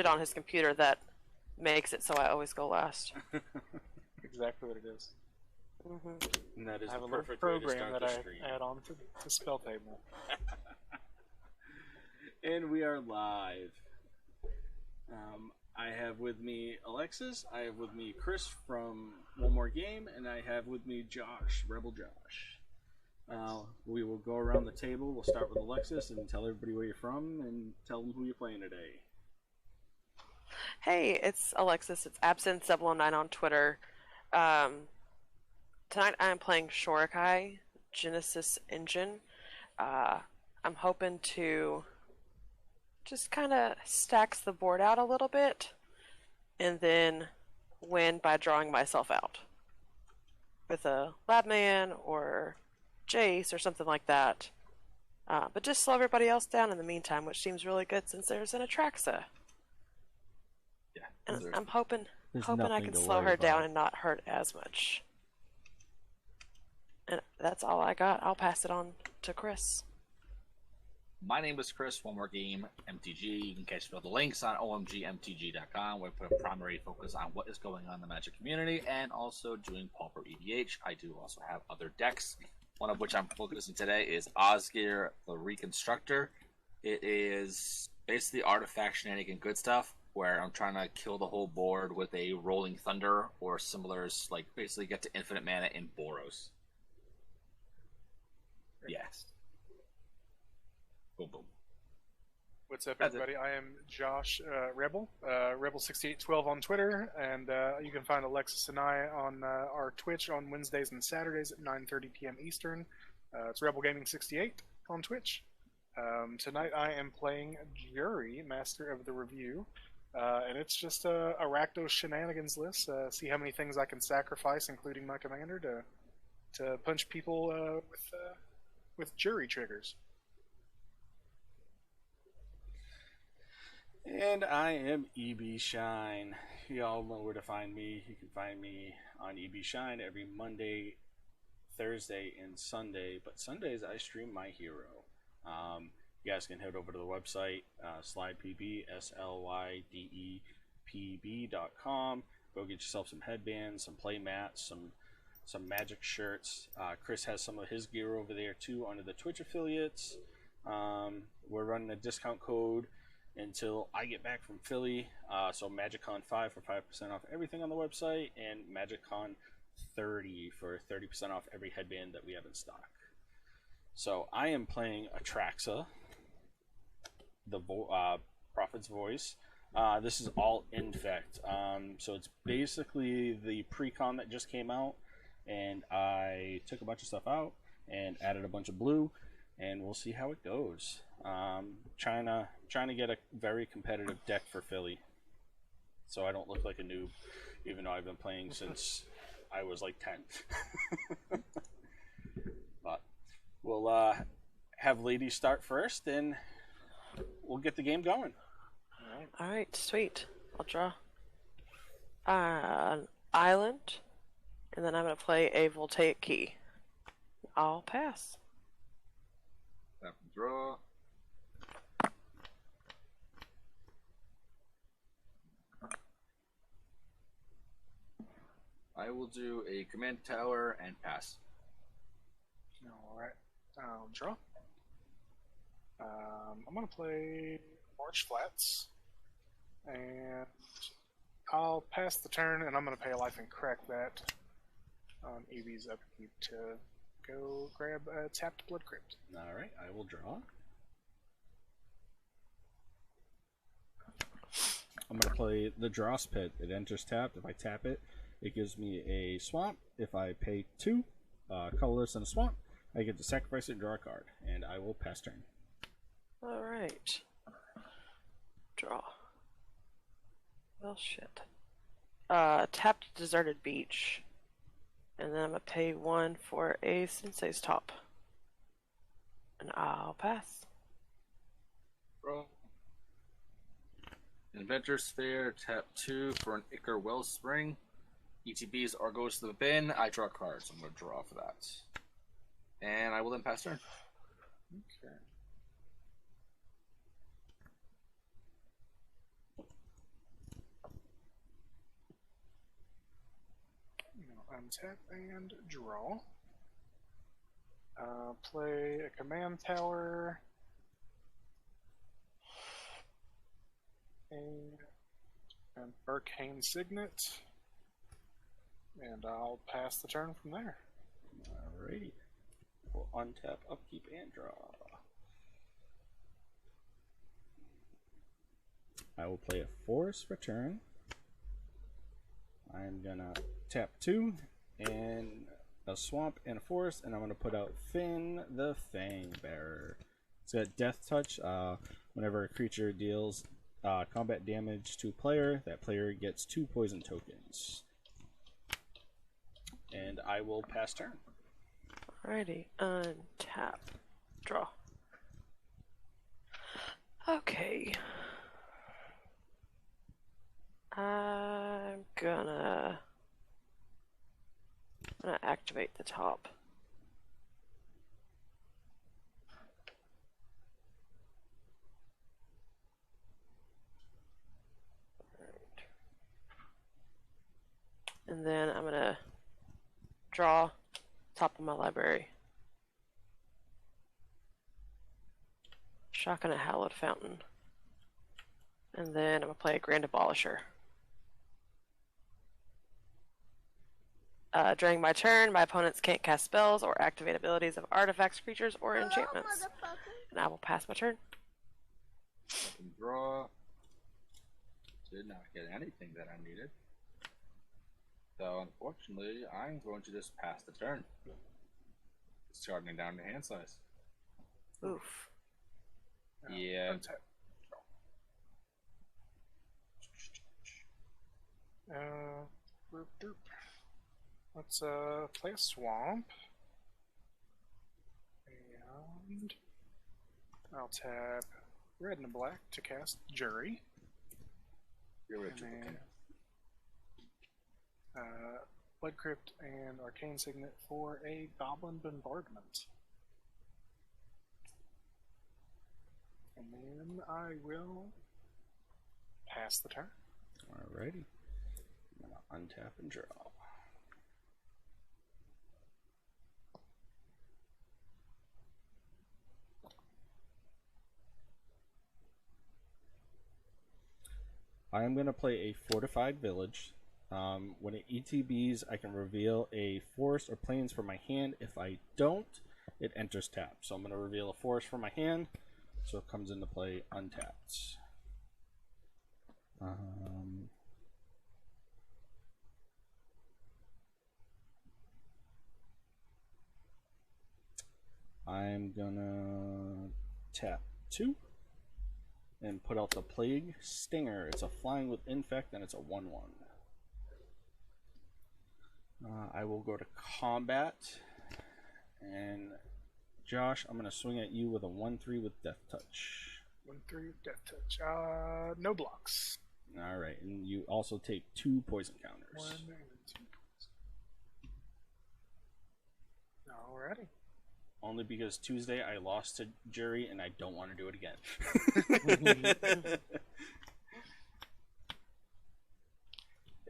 shit on his computer that makes it so I always go last. Exactly what it is. And that is I have the a little perfect way to program start that the I stream. add on to the spell table. And we are live. I have with me Alexis, I have with me Chris from One More Game, and I have with me Josh, Rebel Josh. We will go around the table. We'll start with Alexis and tell everybody where you're from and tell them who you're playing today. Hey, it's Alexis. It's Absinthe709 on Twitter. Tonight I'm playing Shorakai, Genesis Engine. I'm hoping to just kind of stacks the board out a little bit and then win by drawing myself out with a Labman or Jace or something like that. But just slow everybody else down in the meantime, which seems really good since there's an Atraxa. Yeah, And I'm hoping I nothing can to slow worry her down about. and not hurt as much. And that's all I got. I'll pass it on to Chris. My name is Chris, One More Game, MTG. You can catch all the links on omgmtg.com, where we put a primary focus on what is going on in the Magic community and also doing Pauper EDH. I do also have other decks, one of which I'm focusing today is Osgir the Reconstructor. It is basically artifact shenanigan good stuff, where I'm trying to kill the whole board with a Rolling Thunder or similars, like basically get to infinite mana in Boros. Yes. Boom, boom. What's up, That's it. everybody? I am Josh Rebel, Rebel6812 on Twitter, and you can find Alexis and I on our Twitch on Wednesdays and Saturdays at 9:30 p.m. Eastern. It's Rebel Gaming 68 on Twitch. Tonight I am playing Jury, Master of the Review, and it's just a Rakdos shenanigans list. See how many things I can sacrifice, including my commander, to punch people with jury triggers. And I am EB Shine. Y'all know where to find me. You can find me on EB Shine every Monday, Thursday, and Sunday. But Sundays I stream My Hero. You guys can head over to the website, slydepb, slydepb.com. Go get yourself some headbands, some play mats, some magic shirts. Chris has some of his gear over there too under the Twitch affiliates. We're running a discount code until I get back from Philly. So MagicCon 5 for 5% off everything on the website, and MagicCon 30 for 30% off every headband that we have in stock. So I am playing Atraxa, the Prophet's Voice. This is all Infect. So it's basically the pre-con that just came out, and I took a bunch of stuff out and added a bunch of blue, and we'll see how it goes. Trying to get a very competitive deck for Philly, so I don't look like a noob, even though I've been playing since I was like 10. But we'll have ladies start first, and we'll get the game going. Alright, sweet. I'll draw an island, and then I'm going to play a Voltaic Key. I'll pass. Tap and draw. I will do a command tower and pass. Alright, I'll draw. I'm going to play March Flats, and I'll pass the turn, and I'm going to pay a life and crack that on Evie's upkeep to go grab a tapped Blood Crypt. Alright, I will draw. I'm going to play the Dross Pit. It enters tapped. If I tap it, it gives me a swamp. If I pay 2 colorless and a swamp, I get to sacrifice it and draw a card. And I will pass turn. Alright. Draw. Well, shit. Tapped Deserted Beach. And then I'm going to pay 1 for a Sensei's Top. And I'll pass. Draw. Inventor Sphere, tap 2 for an Ichor Wellspring. ETBs or goes to the bin. I draw cards. I'm going to draw for that. And I will then pass turn. Okay. untap and draw. Play a command tower. An arcane signet. And I'll pass the turn from there. Alrighty. We'll untap, upkeep, and draw. I will play a forest for turn. I'm gonna tap 2 and a swamp and a forest, and I'm gonna put out Finn the Fangbearer. It's got Death Touch. Whenever a creature deals combat damage to a player, that player gets 2 poison tokens. And I will pass turn. Alrighty, untap, draw. Okay. I'm gonna activate the top. Alright. And then I'm gonna draw top of my library. Shotgun a Hallowed Fountain. And then I'm gonna play a Grand Abolisher. During my turn, my opponents can't cast spells or activate abilities of artifacts, creatures, or enchantments. And I will pass my turn. Second draw. Did not get anything that I needed. So unfortunately, I'm going to just pass the turn. Discarding down to hand size. Oof. Yeah. Untap. Boop, boop. Let's play a swamp. And I'll tap red and black to cast Jury. You're And then Blood Crypt and Arcane Signet for a Goblin Bombardment. And then I will pass the turn. Alrighty. I'm gonna untap and draw. I am going to play a fortified village. When it ETBs, I can reveal a forest or plains from my hand. If I don't, it enters tap. So I'm going to reveal a forest from my hand, so it comes into play untapped. I'm gonna tap 2 and put out the Plague Stinger. It's a flying with infect and it's a 1/1. I will go to combat, and Josh, I'm gonna swing at you with a 1/3 with Death Touch. 1/3 with Death Touch. No blocks. All right, and you also take 2 poison counters. 1 and 2. Alrighty. Only because Tuesday I lost to Jury and I don't want to do it again.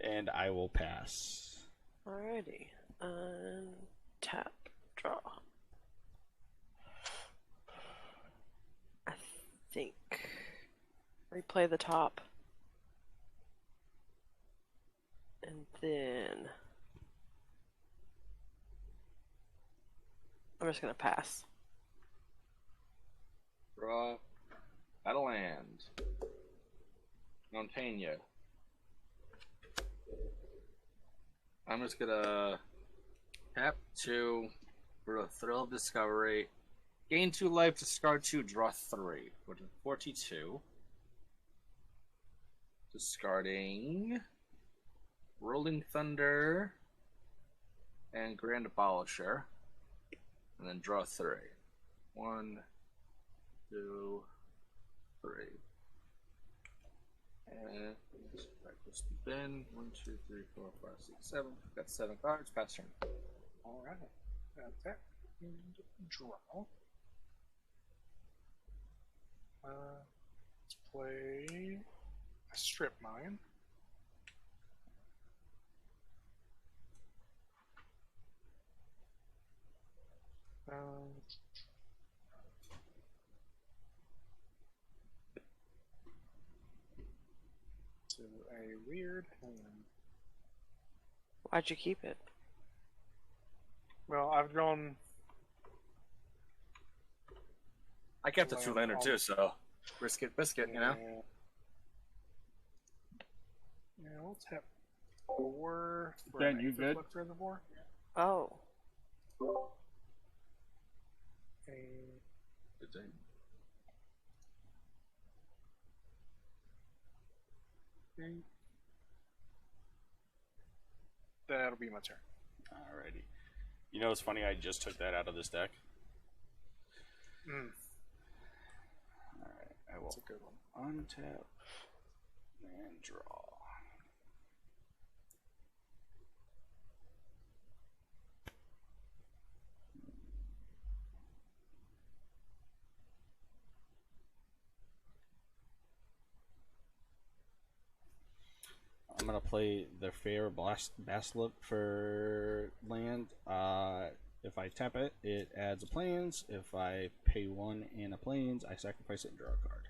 And I will pass. Alrighty. Untap, draw. I think. Replay the top. And then I'm just gonna pass. draw. Battleland. Montaigne. I'm just gonna tap 2 for a Thrill of Discovery. Gain 2 life, discard 2, draw 3. Go to 42. Discarding Rolling Thunder and Grand Abolisher. And then draw 3. 1, 2, 3. And back to spin. 1, 2, 3, 4, 5, 6, 7. Got 7 cards. Pass turn. Alright. Tap and draw. Let's play a Strip Mine. card. And, Why'd you keep it? well, I've gone. I kept a two-laner too, so risk it, biscuit, you know? Yeah, we'll tap 4 for Ben, an you 8 good? Flux Reservoir. Oh. Good thing. That'll be my turn. Alrighty. You know what's funny? I just took that out of this deck. Mm, Alright, I will that's a good one. untap and draw. I'm gonna play the Fair Basilisk for land. If I tap it, it adds a plains. If I pay 1 in a plains, I sacrifice it and draw a card.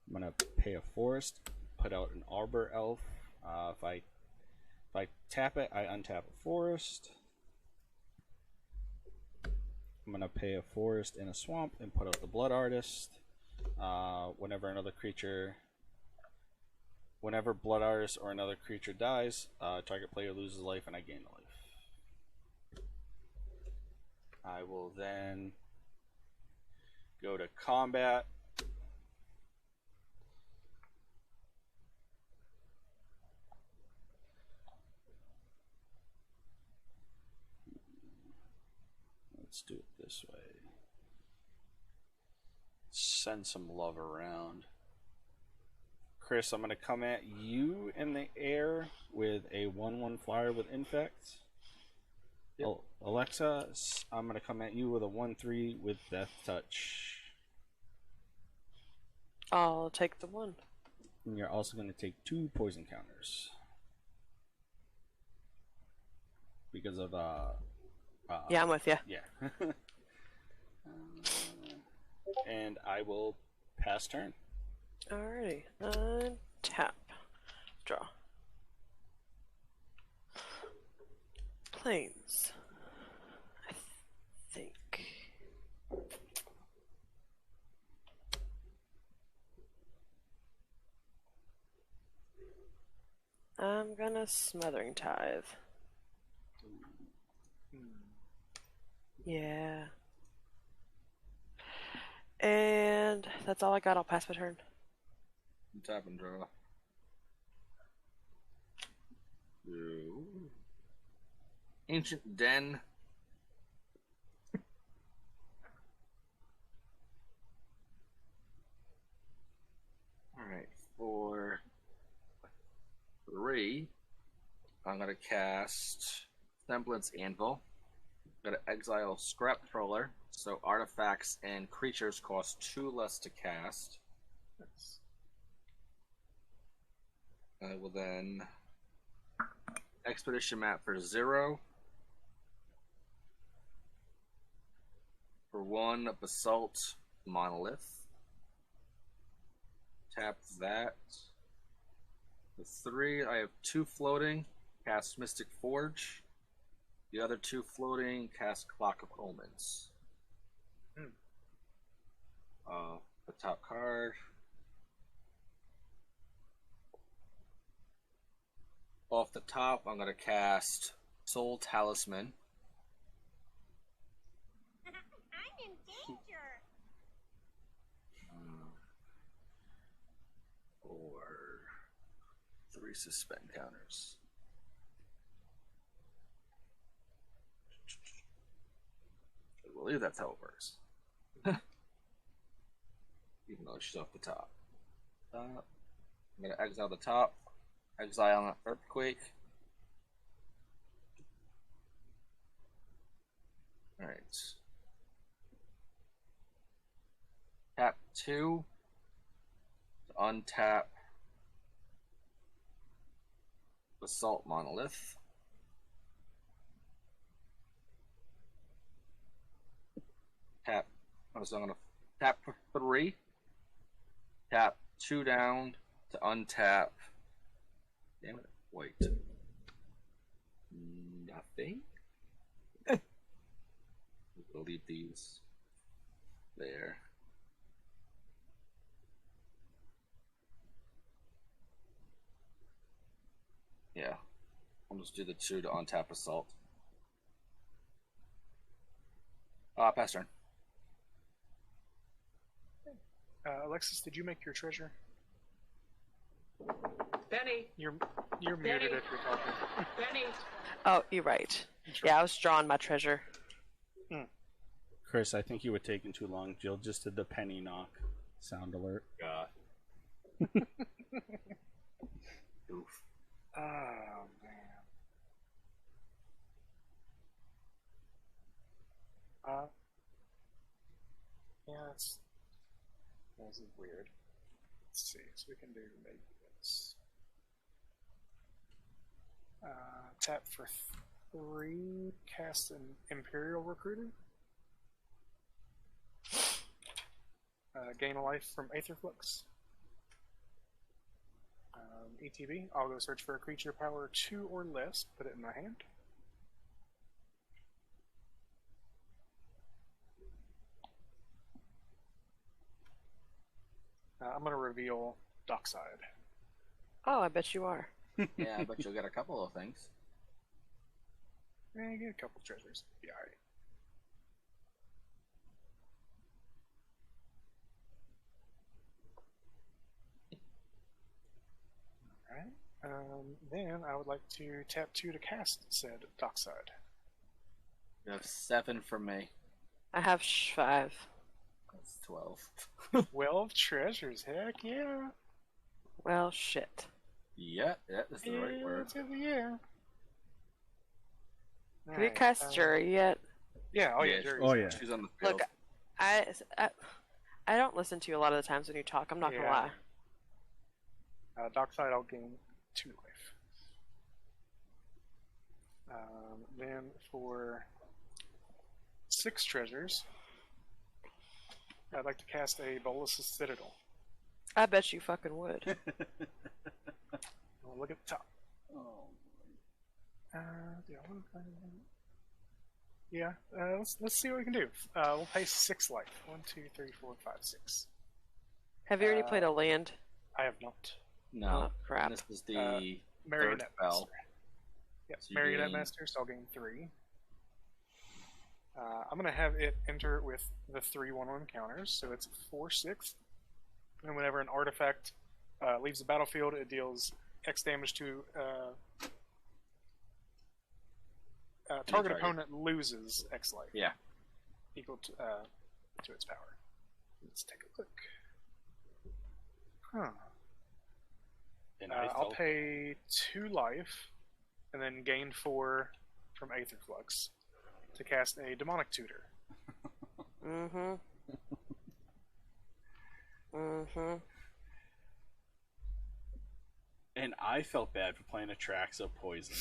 I'm gonna pay a forest, put out an arbor elf. If I tap it, I untap a forest. I'm gonna pay a forest in a swamp and put out the blood artist. Whenever blood artist or another creature dies, target player loses life and I gain a life. I will then go to combat. Let's do it this way. Send some love around. Chris, I'm going to come at you in the air with a 1/1 flyer with infect. Yep. Alexa, I'm going to come at you with a 1/3 with death touch. I'll take the 1. And you're also going to take 2 poison counters. Because of, Yeah, I'm with you. yeah. And I will pass turn. Alrighty. Tap. Draw. Planes. I think. I'm gonna Smothering Tithe. Yeah. And that's all I got. I'll pass my turn. Tap and draw. Ooh. Ancient Den. Alright, for 3, I'm going to cast Semblance Anvil. I'm going to exile Scrap Troller, so artifacts and creatures cost 2 less to cast. That's I will then Expedition Map for 0. For 1, Basalt Monolith. Tap that. For 3, I have 2 floating. Cast Mystic Forge. The other 2 floating, cast Clock of Omens. The top card. Off the top, I'm going to cast Soul Talisman. I'm in danger. Or 3 suspend counters. I believe that's how it works. Even though she's off the top. I'm going to exile the top. Exile an Earthquake. Alright. Tap 2 to untap Basalt Monolith. tap. So I'm gonna tap for 3. Tap 2 down to untap. Damn it! Wait. Nothing. We'll leave these there. Yeah. I'll just do the 2 to untap assault. Pass turn. Alexis, did you make your treasure? Benny, You're muted Benny. if you're talking. Benny. Oh, you're right. Yeah, I was drawing my treasure. Chris, I think you were taking too long. Jill just did the penny knock sound alert. God. Oof. Oh man. Yeah, this is weird. Let's see. So we can do maybe this. Tap for 3. Cast an Imperial Recruiter. Gain a life from Aetherflux. ETB. I'll go search for a creature power 2 or less. Put it in my hand. I'm going to reveal Dockside. Oh, I bet you are. Yeah, I bet you'll get a couple of things. Get a couple treasures. Be alright. Alright. Then I would like to tap 2 to cast said Dockside. You have 7 from me. I have 5. That's 12. 12 treasures, heck yeah. Well, shit. Yeah, that's the right word. Yeah. Have you cast Jury yet? Yeah, oh yeah, Yeah, Jury's Oh yeah. She's on the field. Look, I don't listen to you a lot of the times when you talk. I'm not gonna Yeah. lie. Dockside, I'll gain 2 life. Then for 6 treasures, I'd like to cast a Bolus's Citadel. I bet you fucking would. We'll look at the top. Oh. Yeah, let's see what we can do. We'll pay 6 life. 1, 2, 3, 4, 5, 6. Have you already played a land? I have not. No. Oh, crap. This is the Marionette third spell. Master. Yep, So you Marionette gain- Master, so I'll gain 3. I'm going to have it enter with the 3/1/1 counters, so it's 4/6. And whenever an artifact leaves the battlefield, it deals X damage to target opponent loses X life. Yeah. Equal to its power. Let's take a look. Huh. And I I'll felt pay 2 life, and then gain 4 from Aetherflux to cast a Demonic Tutor. Mm-hmm. Mm-hmm. and I felt bad for playing Atraxa Poison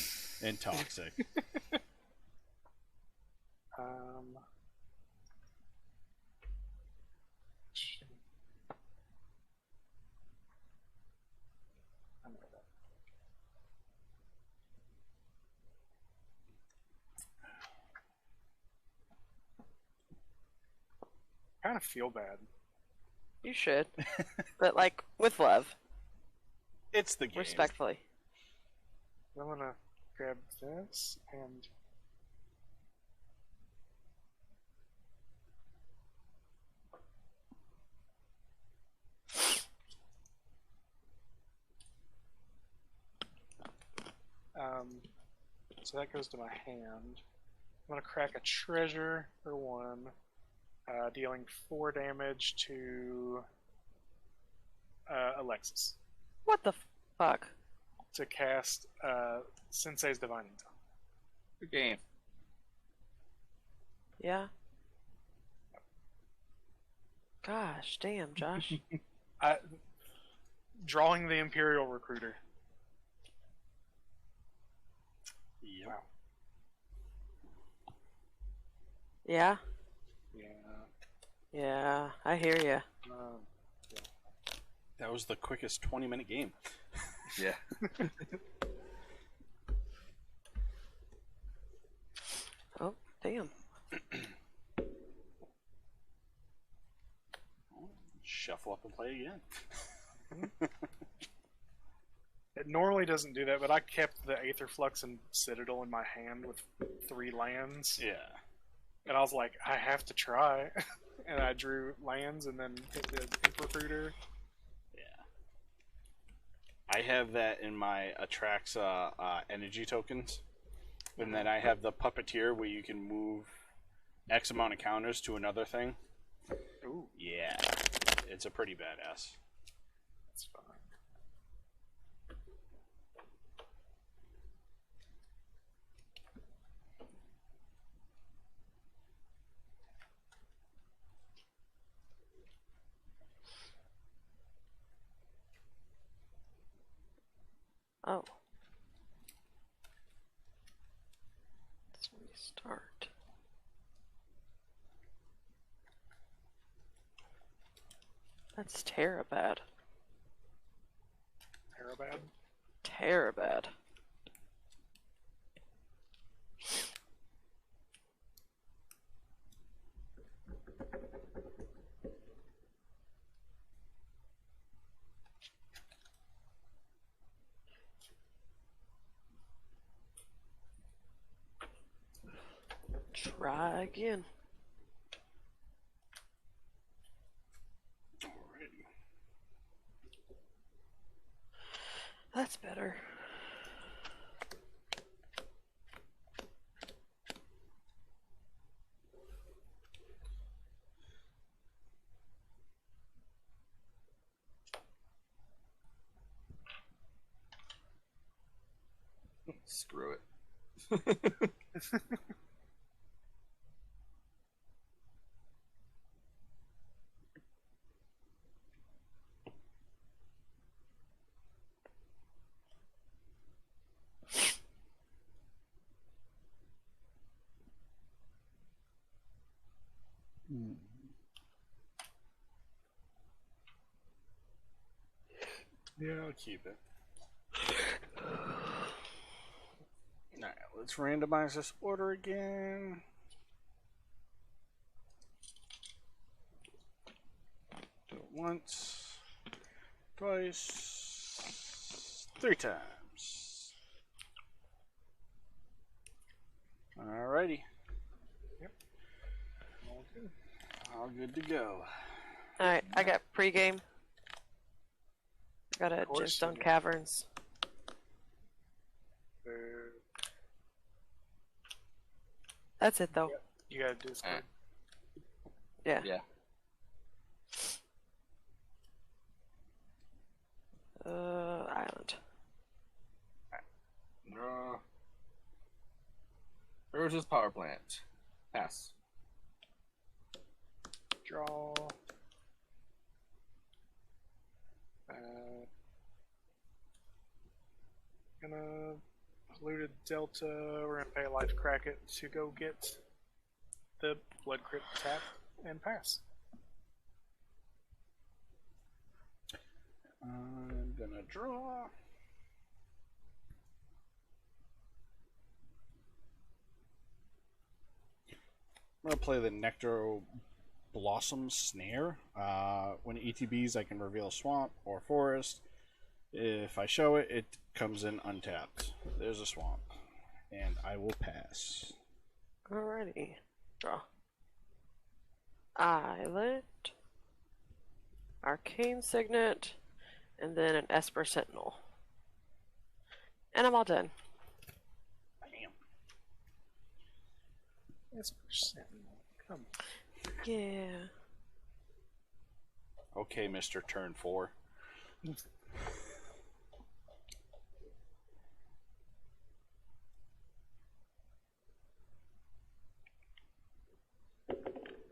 and Toxic. Kind of feel bad. You should. But, like, with love. It's the game. Respectfully. I'm gonna grab this and so that goes to my hand. I'm gonna crack a treasure for 1, dealing 4 damage to Alexis What the fuck? to cast Sensei's Divining Tongue. Good game. Yeah? Gosh, damn, Josh. Drawing the Imperial Recruiter. Yep. Wow. Yeah? Yeah. Yeah, I hear ya. That was the quickest 20-minute game. Yeah. Oh, damn. Shuffle up and play again. It normally doesn't do that, but I kept the Aetherflux and Citadel in my hand with 3 lands, Yeah. and I was like, I have to try. And I drew lands and then hit the Recruiter. Yeah. I have that in my Atraxa energy tokens. And then I have the Puppeteer where you can move X amount of counters to another thing. Ooh, Yeah. It's a pretty badass. that's fine. Oh. Let's restart. That's Terabad. Terabad. Terabad. Try again. Alrighty. That's better. Screw it. Yeah, I'll keep it. Alright, let's randomize this order again. Do it once, twice, 3 times. Alrighty. Yep. All good. All good to go. Alright, I got pregame. Got a Of course, Gemstone yeah. Caverns. That's it though. You gotta Discord. Yeah. Yeah. Island. Draw. Versus power plant. Pass. Draw. Gonna polluted Delta. We're gonna pay a life crack it to go get the blood crypt tap and pass. I'm gonna draw. I'm gonna play the Nectar Blossom Snare. When it ETBs, I can reveal swamp or forest. If I show it, it comes in untapped. There's a swamp, and I will pass. Alrighty. Draw. Island. Arcane Signet. And then an Esper Sentinel. And I'm all done. Bam. That's Sentinel. Come on. Yeah. Okay, Mr. Turn 4.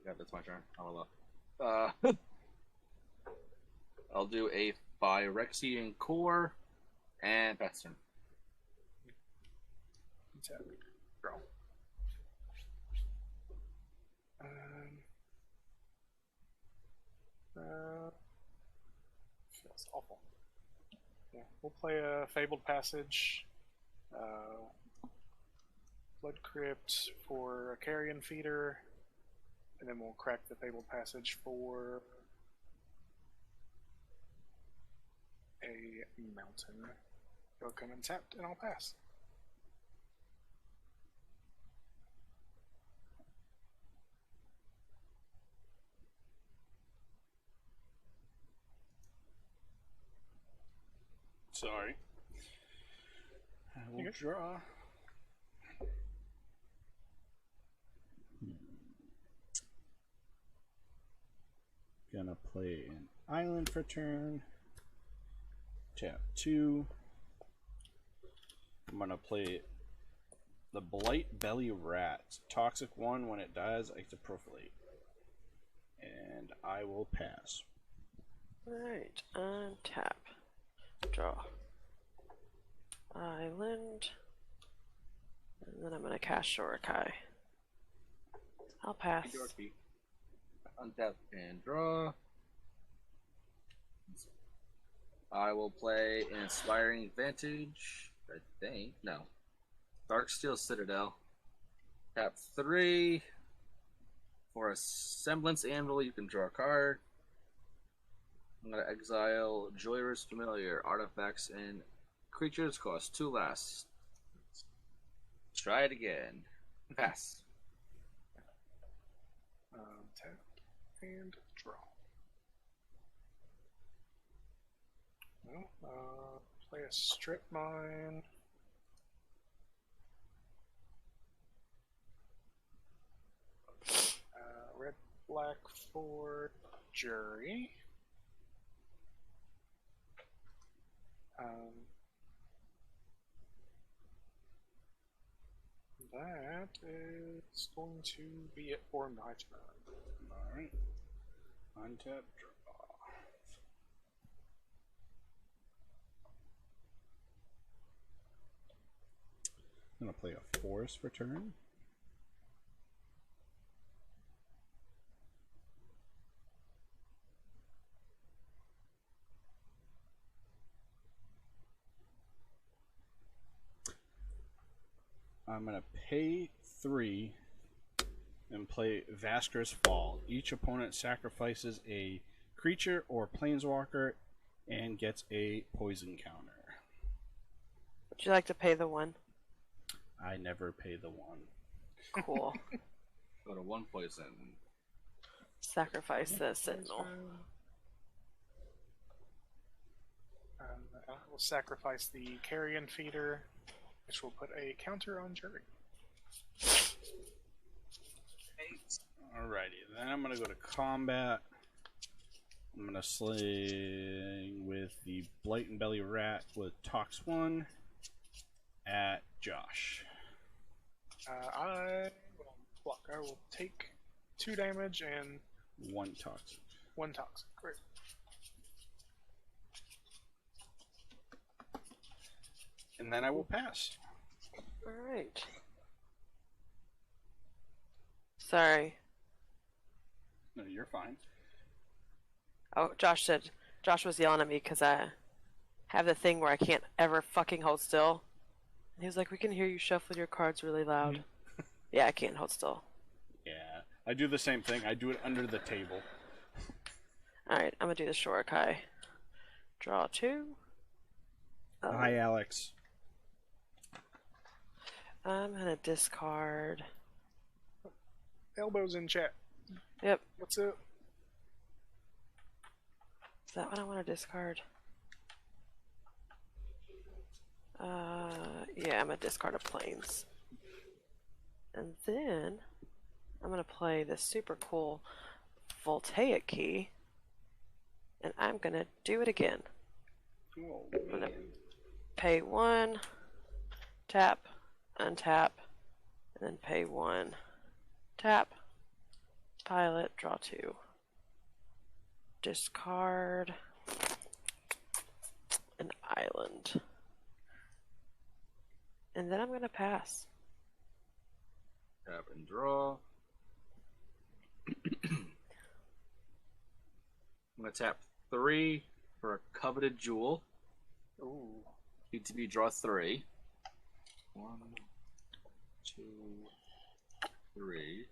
Yeah, that's my turn. I will I'll do a Phyrexian Core and pass turn. Tap. Draw. helpful. Yeah, we'll play a Fabled Passage, Blood Crypt for a Carrion Feeder, and then we'll crack the Fabled Passage for a Mountain. They'll come untapped, and I'll pass. Sorry. I will You draw. Gonna play an island for turn. Tap 2. I'm gonna play the Blight Belly Rat. Toxic 1. When it dies, I get to profilate. And I will pass. Alright, untap. Draw. Island. And then I'm going to cast Shorikai. I'll pass. Dorky. Untap and draw. I will play an Inspiring Vantage. I think. No. Darksteel Citadel. Tap 3. For a Semblance Anvil, you can draw a card. I'm going to exile Joyous Familiar, artifacts, and creatures cost 2 less. Try it again. Pass. Tap and draw. Well, play a Strip Mine. Red, black for Jury. That is going to be it for my turn. Alright. Untap, draw. I'm gonna play a forest for turn. I'm gonna pay 3 and play Vasker's Fall. Each opponent sacrifices a creature or planeswalker and gets a poison counter. Would you like to pay the 1? I never pay the 1. Cool. Go to 1 poison. Sacrifice the Sentinel. I will sacrifice the Carrion Feeder, which will put a counter on Jury. Alrighty, then I'm gonna go to combat. I'm gonna sling with the Blight and Belly Rat with Tox 1 at Josh. I will block. I will take 2 damage and 1 toxic. 1 toxic. Great. And then I will pass. Alright. Sorry. No, you're fine. Oh, Josh was yelling at me because I have the thing where I can't ever fucking hold still. And he was like, we can hear you shuffle your cards really loud. Yeah, I can't hold still. Yeah, I do the same thing. I do it under the table. Alright, I'm gonna do the Shorikai. Draw 2. Hi, Alex. I'm gonna discard. Elbows in chat. Yep. What's up? Is that what I want to discard? Yeah, I'm gonna discard a planes. And then I'm gonna play this super cool Voltaic key. And I'm gonna do it again. Oh, I'm gonna pay 1, tap, untap, and then pay 1, tap, pilot, draw 2, discard an island, and then I'm gonna pass. Tap and draw. I'm gonna tap 3 for For a coveted jewel, Ooh. ETB draw 3. 1, 2, 3.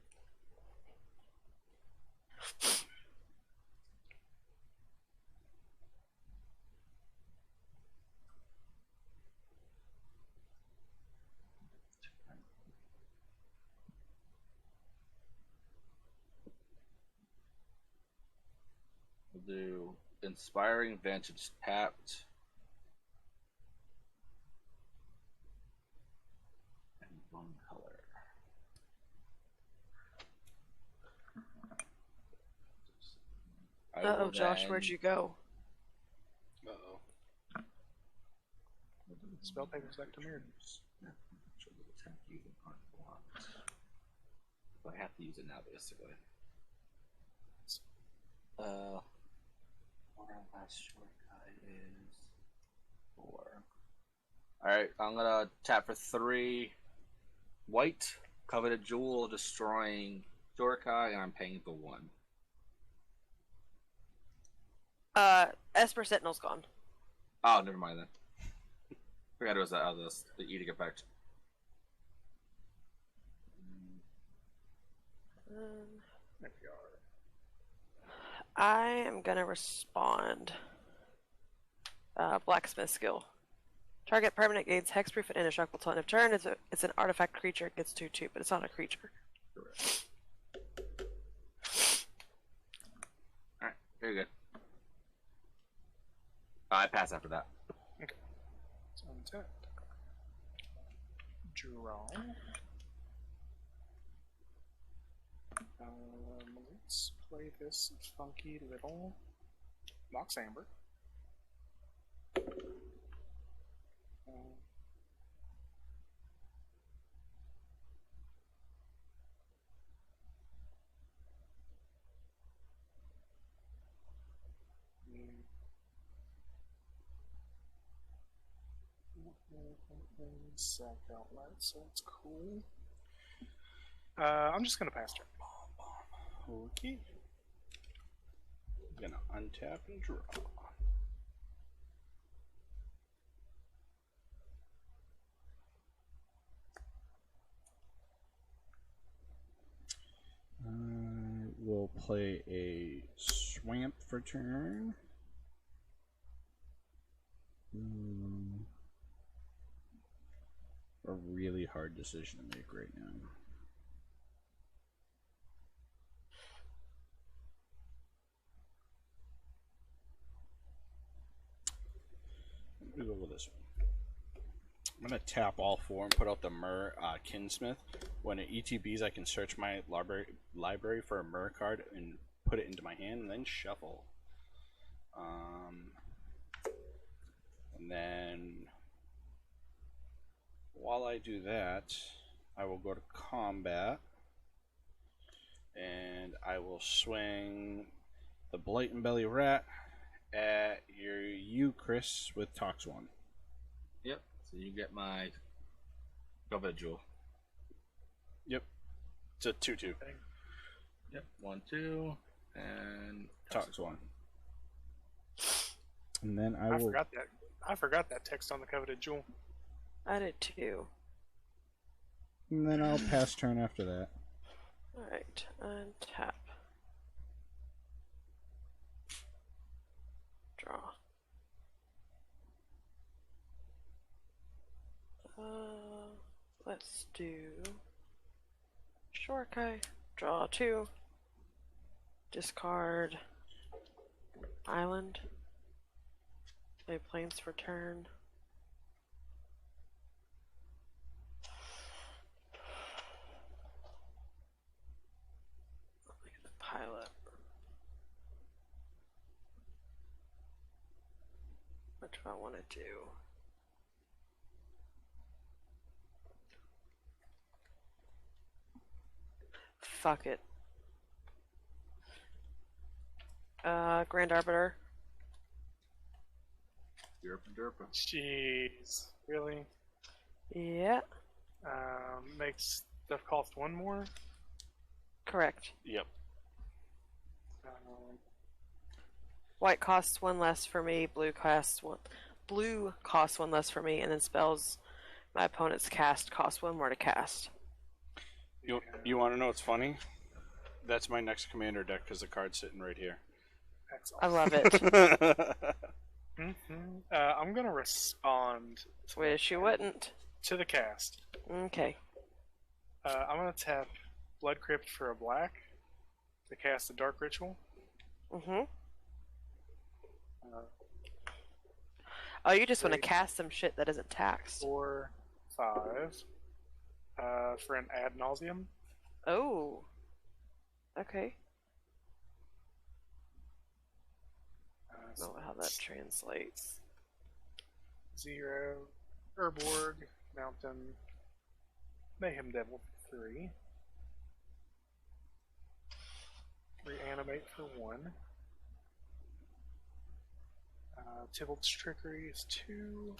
We'll do Inspiring Vantage tapped. And 1 color. Uh-oh, Josh, where'd you go? Uh-oh. Spell papers back to mirror. I have to use it now, basically. Our last short guy is 4. Alright, I'm gonna tap for 3 white, coveted jewel, destroying Dorkai, and I'm paying the 1. Esper Sentinel's gone. Oh, never mind then. Forgot it was the edict effect. There we are. I am gonna respond. Blacksmith skill. Target permanent gains hexproof and indestructible till end of turn. It's an artifact creature. It gets 2/2, but it's not a creature. Correct. Alright, very good. I pass after that. Okay. So untap. Draw. Let's play this funky little Mox Amber. Sack outlet, so it's cool. I'm just gonna pass turn. Okay. I'm gonna untap and draw. We'll play a swamp for turn. A really hard decision to make right now. I'm gonna go with this one. I'm gonna tap all 4 and put out the Myr Kinsmith. When it ETBs, I can search my library for a Myr card and put it into my hand, and then shuffle. And then while I do that, I will go to combat, and I will swing the Blight and Belly Rat at you, Chris, with Tox 1. Yep. So you get my coveted jewel. Yep. It's a 2/2. Yep. 1, 2, and Tox 1. And then I forgot that. I forgot that text on the coveted jewel. I did too. And then I'll pass turn after that. Alright, untap. Draw. Let's do Shorkai. Draw 2. Discard Island. Play planes for turn. Look at the pilot. What do I want to do? Fuck it. Grand Arbiter. Derpa. Jeez. Really? Yeah, Makes stuff cost 1 more. correct. Yep. Um, White costs one less for me. Blue costs one less for me, and then spells my opponent's cast cost one more to cast. You want to know what's funny? That's my next commander deck because the card's sitting right here. I Excellent. love it. I'm gonna respond Wish you wouldn't. to the cast. Okay. I'm gonna tap Blood Crypt for a black to cast a Dark Ritual. Mhm. Uh, Oh, you just want to 3, cast some shit that isn't taxed. 4, 5 for an ad nauseum. Oh. Okay. I don't know how that translates. 0, Urborg, Mountain, Mayhem Devil for 3. Reanimate for 1. Tybalt's Trickery is 2.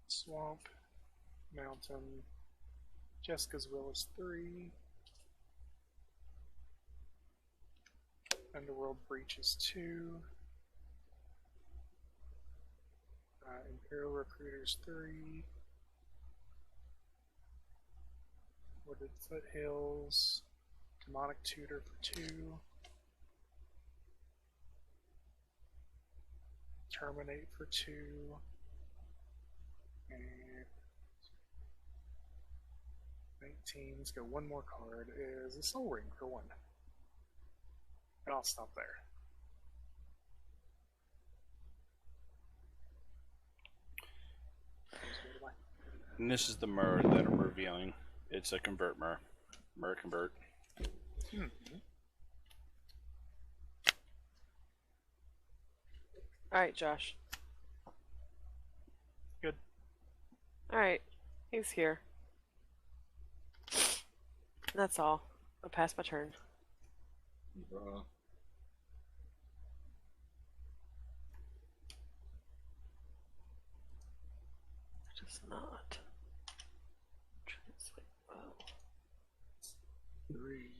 Swamp, Mountain, Jessica's Will is 3. Underworld Breach is 2. Imperial Recruiters 3. Wooded Foothills, Demonic Tutor for 2. Terminate for 2. And 19. Let's go one more card. Is a Soul Ring for 1. And I'll stop there. And this is the Myr that I'm revealing. It's a convert Myr. Myr convert. Alright, Josh. Good. Alright. He's here. That's all. I'll pass my turn. Does not translate well. 3.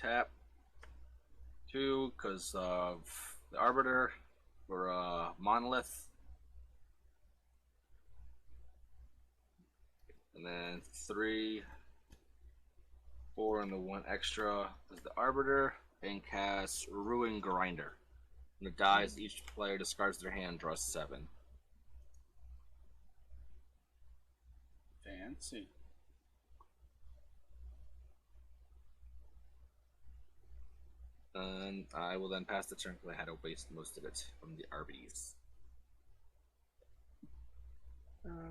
Tap 2 because of the Arbiter for Monolith. And then 3, 4, and the 1 extra is the Arbiter, and casts Ruin Grinder. When it dies, each player discards their hand and draws 7. Fancy. And I will then pass the turn because I had to waste most of it from the RBs.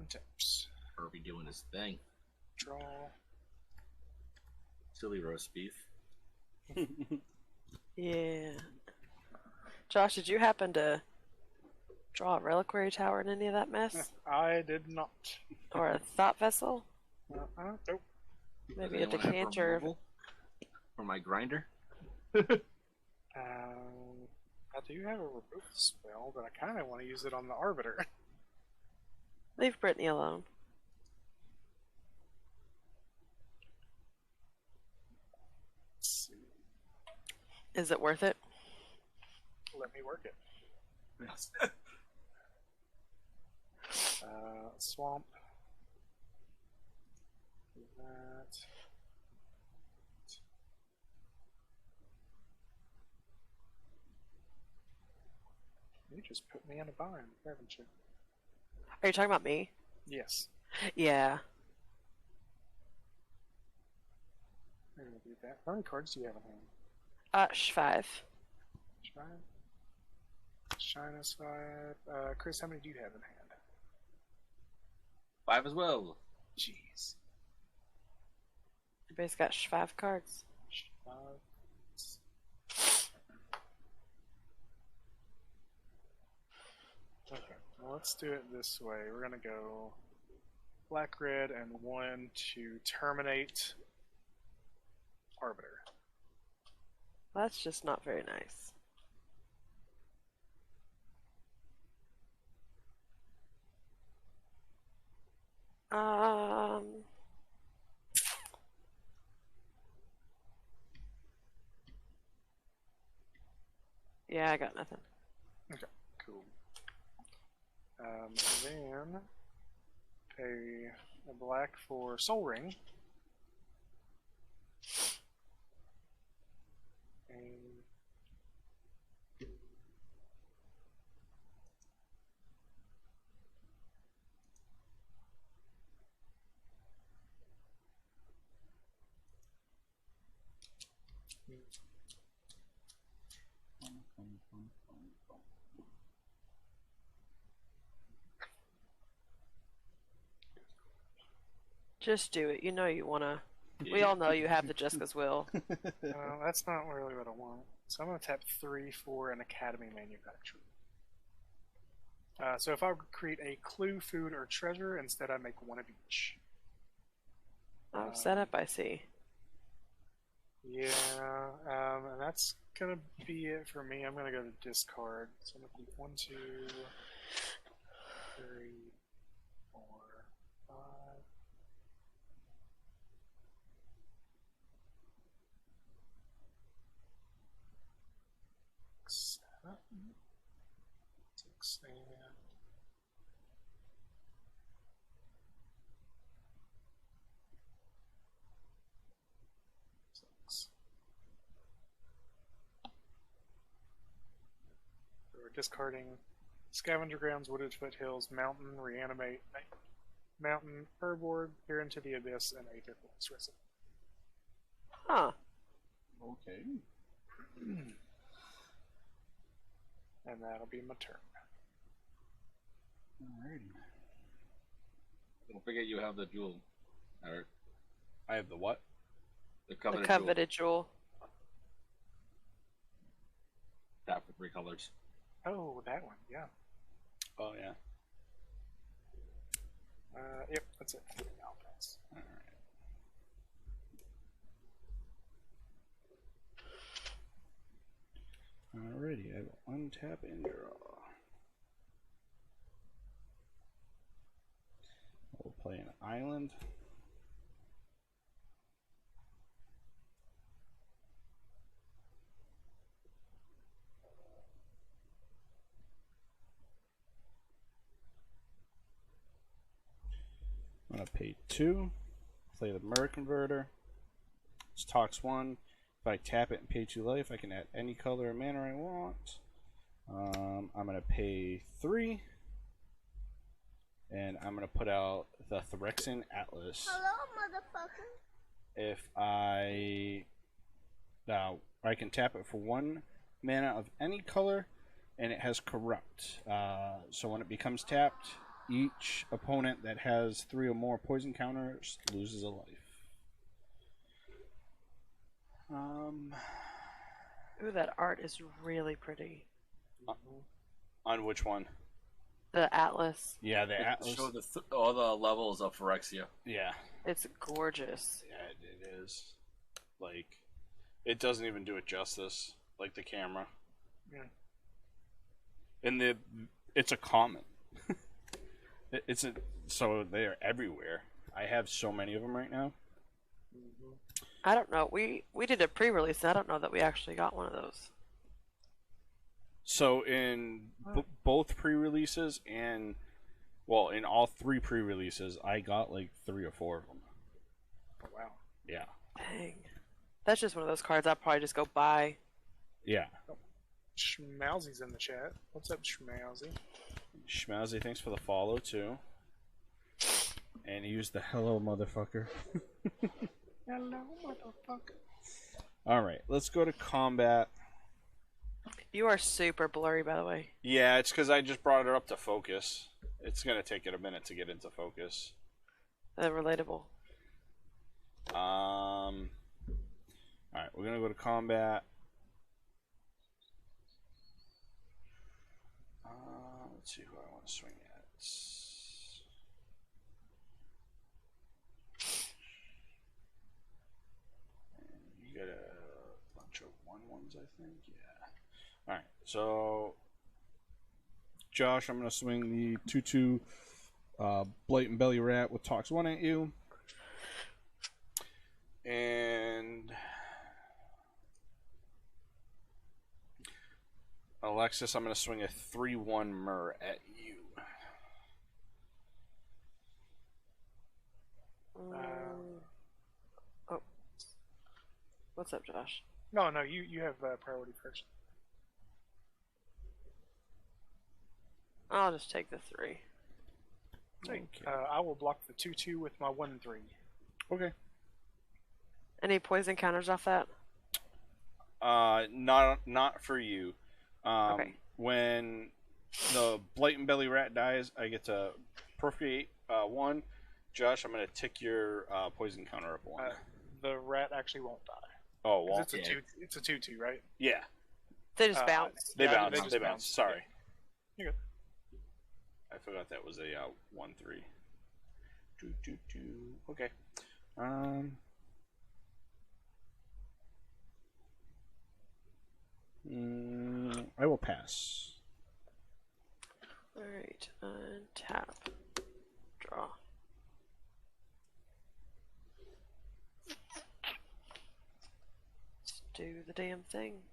Taps. RB doing his thing. Draw. Silly roast beef. Yeah. Josh, did you happen to draw a reliquary tower in any of that mess? I did not. Or a thought vessel? Nope. Maybe Does a anyone have decanter? removal for my grinder? I do have a removal spell, but I kind of want to use it on the Arbiter. Leave Brittany alone. Let's see. Is it worth it? Let me work it. Yes. Swamp. Do that. You just put me in a bind, haven't you? Are you talking about me? Yes. Yeah. I'm gonna do that. How many cards do you have in hand? 5. 5. China's 5. Chris, how many do you have in hand? 5 as well. Jeez. Everybody's got 5 cards. 5. Okay, well, let's do it this way. We're gonna go black, red, and 1 to terminate Arbiter. That's just not very nice. Um. Yeah, I got nothing. Okay, cool. Then a black for Soul Ring. And Just do it. You know you wanna. We all know you have the Jessica's will. that's not really what I want. So I'm going to tap 3 for an Academy Manufacturer. So if I create a clue, food, or treasure, instead I make 1 of each. Oh, setup, I see. Yeah, and that's going to be it for me. I'm going to go to discard. So I'm going to keep 1, 2, 3, 4, 5. 7, 6, and 6. So we're discarding Scavenger Grounds, Wooded Foothills, Mountain, Reanimate, Mountain, Herborg, Peer into the Abyss, and Aether Force Recipe. Huh. Okay. And that'll be my turn. Alrighty. Don't forget you have the jewel, Eric. I have the what? The The coveted, coveted jewel. Tap for 3 colors. Oh, that one, yeah. Oh yeah. Yep, that's it. I'll pass. Alright. Alrighty, I will untap and draw. We'll play an island. I'm going to pay 2, play the Mirror Converter. It's Tox 1. If I tap it and pay 2 life, I can add any color or mana I want. I'm going to pay 3. And I'm going to put out the Phyrexian Atlas. Hello, motherfucker. If I can tap it for 1 mana of any color, and it has Corrupt. So when it becomes tapped, each opponent that has 3 or more poison counters loses a life. Ooh, that art is really pretty. On which one? The Atlas. Yeah, the Atlas. Show all the levels of Phyrexia. Yeah, It's gorgeous. yeah, it is. Like, it doesn't even do it justice. Like the camera. Yeah. And it's a common. So they're everywhere. I have so many of them right now. I don't know. We did a pre-release. I don't know that we actually got one of those. So in both pre-releases and, well, in all 3 pre-releases, I got like 3 or 4 of them. Oh, wow. Yeah. Dang. That's just one of those cards I'll probably just go buy. Yeah. Schmauzy's in the chat. What's up, Schmauzy? Schmazzy, thanks for the follow too. And he used the hello motherfucker. Hello, motherfucker. Alright, let's go to combat. You are super blurry, by the way. Yeah, it's because I just brought it up to focus. It's gonna take it a minute to get into focus. Relatable. All right, we're gonna go to combat. Let's see who I want to swing at. And you got a bunch of 1/1s, I think. Yeah. All right, so Josh, I'm gonna swing the 2/2 blatant belly rat with Tox 1 at you. And Alexis, I'm going to swing a 3/1 Myrrh at you. Oh. What's up, Josh? No, you have priority first. I'll just take the 3. Okay. I will block the 2/2 with my 1/3. Okay. Any poison counters off that? Not for you. Okay. When the blatant belly rat dies, I get to procreate 1. Josh, I'm going to tick your poison counter up 1. The rat actually won't die. Oh, 'Cause well. it's a 2/2, right? Yeah. They just bounce. They Yeah, bounce. they just They bounce. bounce. Sorry. You're good. I forgot that was a 1/3. Okay. I will pass. Alright, untap. Draw. Let's do the damn thing.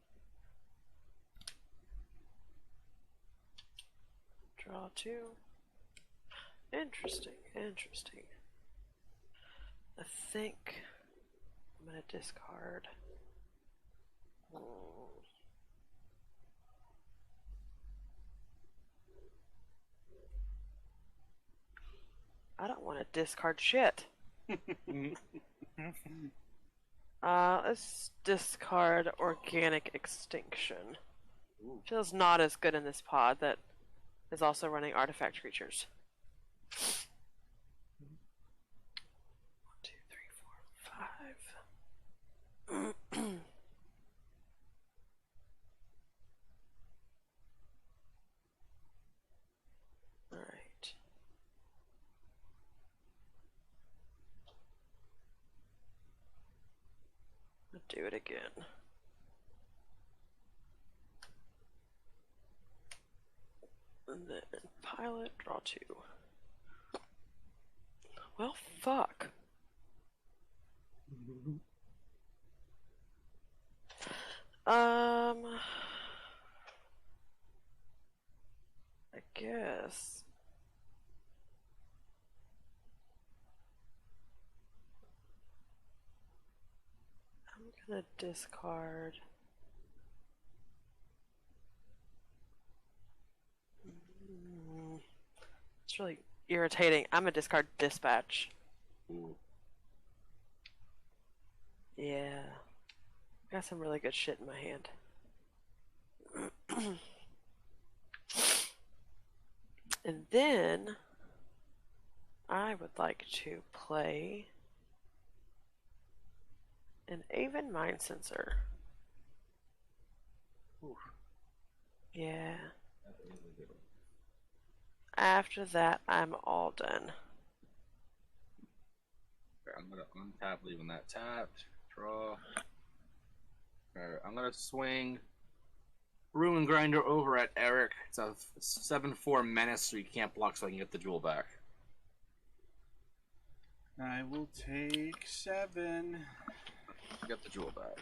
Draw 2. Interesting, interesting. I think I'm gonna discard. I don't want to discard shit. Let's discard Organic Extinction. Ooh. Feels not as good in this pod that is also running artifact creatures. 1, 2, 3, 4, 5. All right. I'll do it again. And then pilot, draw 2. Well, fuck. I guess. I'm gonna discard. It's really irritating. I'm gonna discard Dispatch. Ooh. Yeah. Got some really good shit in my hand. And then I would like to play an Aven Mind Sensor. Ooh. Yeah. After that, I'm all done. Okay, I'm gonna untap, leaving that tapped. Draw. Alright, I'm gonna swing Ruin Grinder over at Eric. It's a 7/4 menace, so you can't block, so I can get the jewel back. I will take 7. Get the jewel back.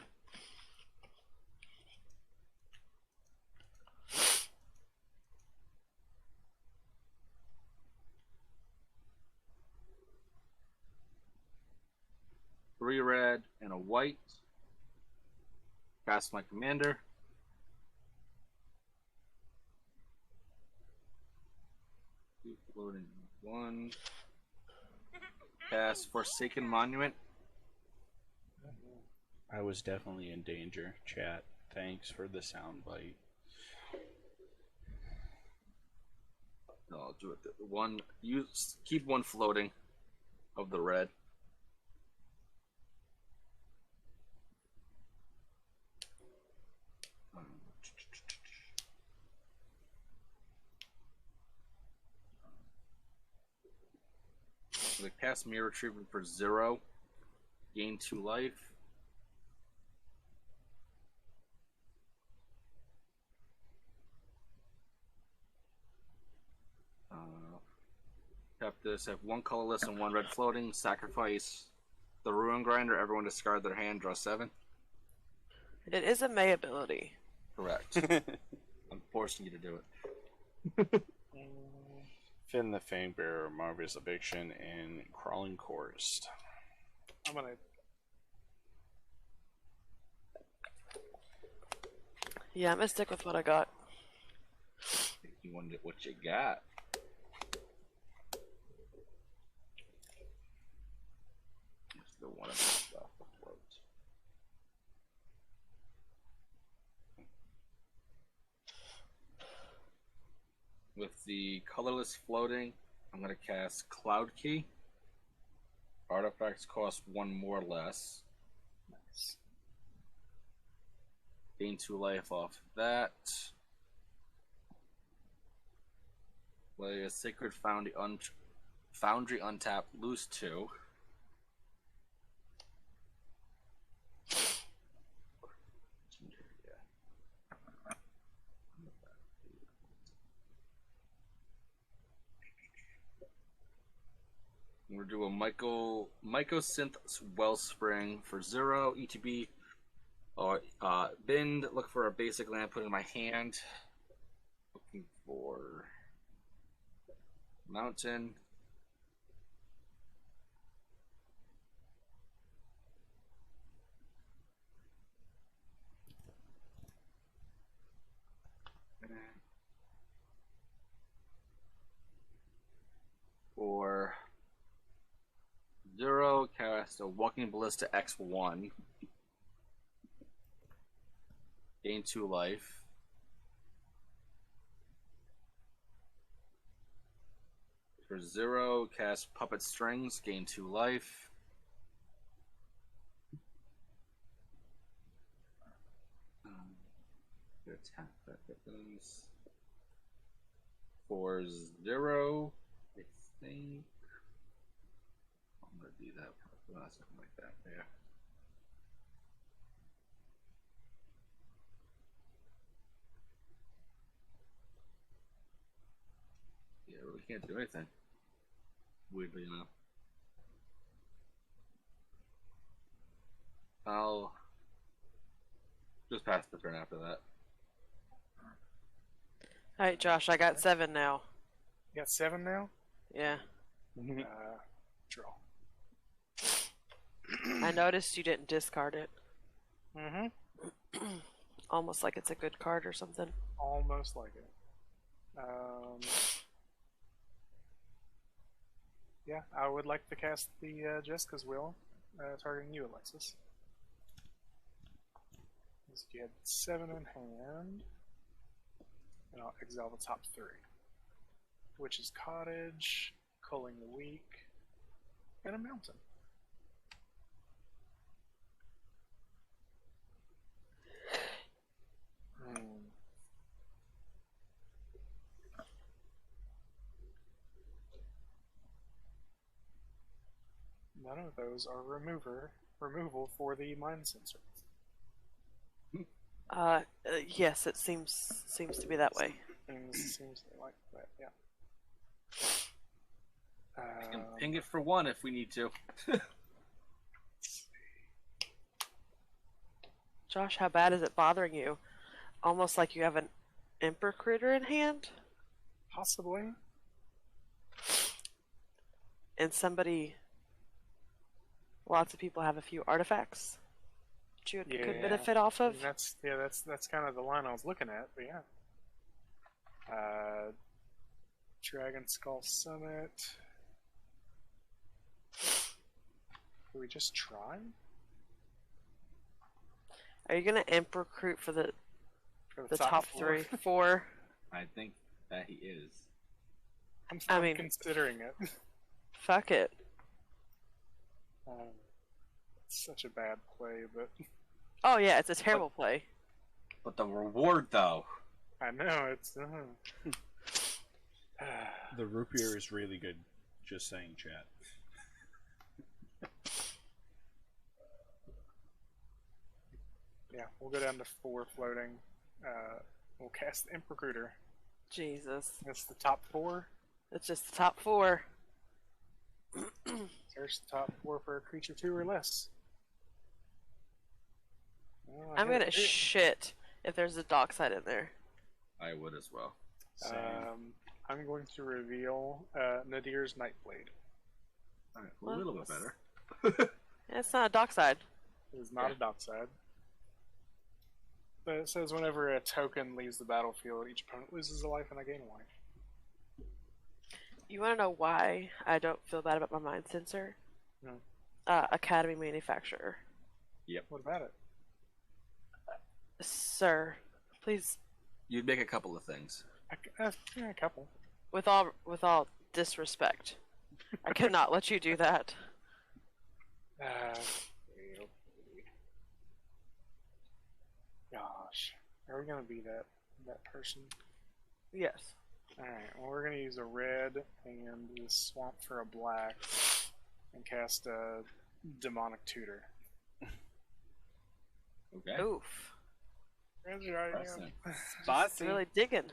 Three red and a white. Cast my commander. Two floating 1. Cast Forsaken Monument. I was definitely in danger, chat. Thanks for the soundbite. do it. One, you keep one floating of the red. The cast mirror treatment for 0, gain 2 life. Tap this. Have 1 colorless and 1 red floating. Sacrifice the Ruin Grinder. Everyone discard their hand. Draw 7. It is a May ability. Correct. I'm forcing you to do it. Finn the Fangbearer, Marvelous Eviction, and Crawling Chorus. I'm gonna. Yeah, I'm gonna stick with what I got. You wonder what you got. Still one of this stuff afloat. With the colorless floating, I'm going to cast Cloud Key. Artifacts cost 1 more less. Nice. Gain 2 life off that. Play a Sacred Foundry untapped, lose 2. We're gonna do a Mycosynth Wellspring for 0 ETB. Or Bend. Look for a basic land. Put it in my hand. Looking for Mountain. For 0, cast a Walking Ballista X1. Gain 2 life. For 0, cast Puppet Strings. Gain 2 life. Attack that weapons. For 0, I think. I'm gonna do that. Something like that. Yeah. Yeah, really can't do anything. Weirdly enough. I'll just pass the turn after that. Alright, Josh, I got 7 now. You got 7 now? Yeah. Draw. I noticed you didn't discard it. Mm-hmm. Almost like it's a good card or something. Almost like it. Yeah, I would like to cast the Jessica's Will, targeting you, Alexis. You had 7 in hand, and I'll exile the top 3. Witch's Cottage, Culling the Weak, and a Mountain. None of those are removal for the Mind Sensor. Yes, it seems to be that way. Seems like that, yeah. I can ping it for 1 if we need to. Josh, how bad is it bothering you? Almost like you have an Emperor Critter in hand? Possibly. And lots of people have a few artifacts that you could benefit off of. That's kind of the line I was looking at, but yeah. Dragon Skull Summit. Do we just try? Are you gonna Emperor Recruit for the For top 3, 4? I think that he is. I I'm mean- considering it. Fuck it. It's such a bad play, but Oh yeah, it's a terrible play. But the reward, though. I know it's. The root beer is really good. Just saying, chat. Yeah, we'll go down to 4 floating. We'll cast the Imp Recruiter. Jesus. That's the top 4. It's just the top 4. There's the top 4 for a creature 2 or less. Well, I I'm hit gonna it. shit if there's a dock side in there. I would as well. Same. I'm going to reveal Nadir's Nightblade. Alright, a Well, little bit better. It's not a dock side. It is not a dockside. But it says whenever a token leaves the battlefield, each opponent loses a life and I gain a life. You wanna know why I don't feel bad about my mind sensor? No. Academy manufacturer. What about it? Sir, please, You'd make a couple of things. Yeah, a couple. with all disrespect, I cannot let you do that. Gosh, are we gonna be that person? Yes. All right. Well, we're gonna use a red and this swamp for a black, and cast a demonic tutor. Okay. Oof. That's right, Interesting. It's really digging.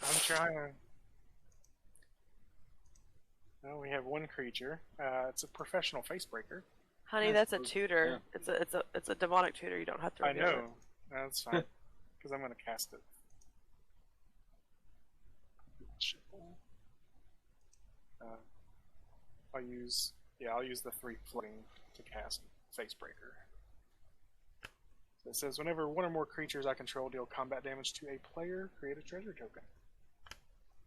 I'm trying. Well, we have 1 creature. It's a professional facebreaker. Honey, Yeah, that's a so- tutor. It's a demonic tutor. You don't have to I reveal it. know. That's fine. Because I'm going to cast it. Shit. I'll use the 3 floating to cast Facebreaker. So it says whenever 1 or more creatures I control deal combat damage to a player, create a treasure token.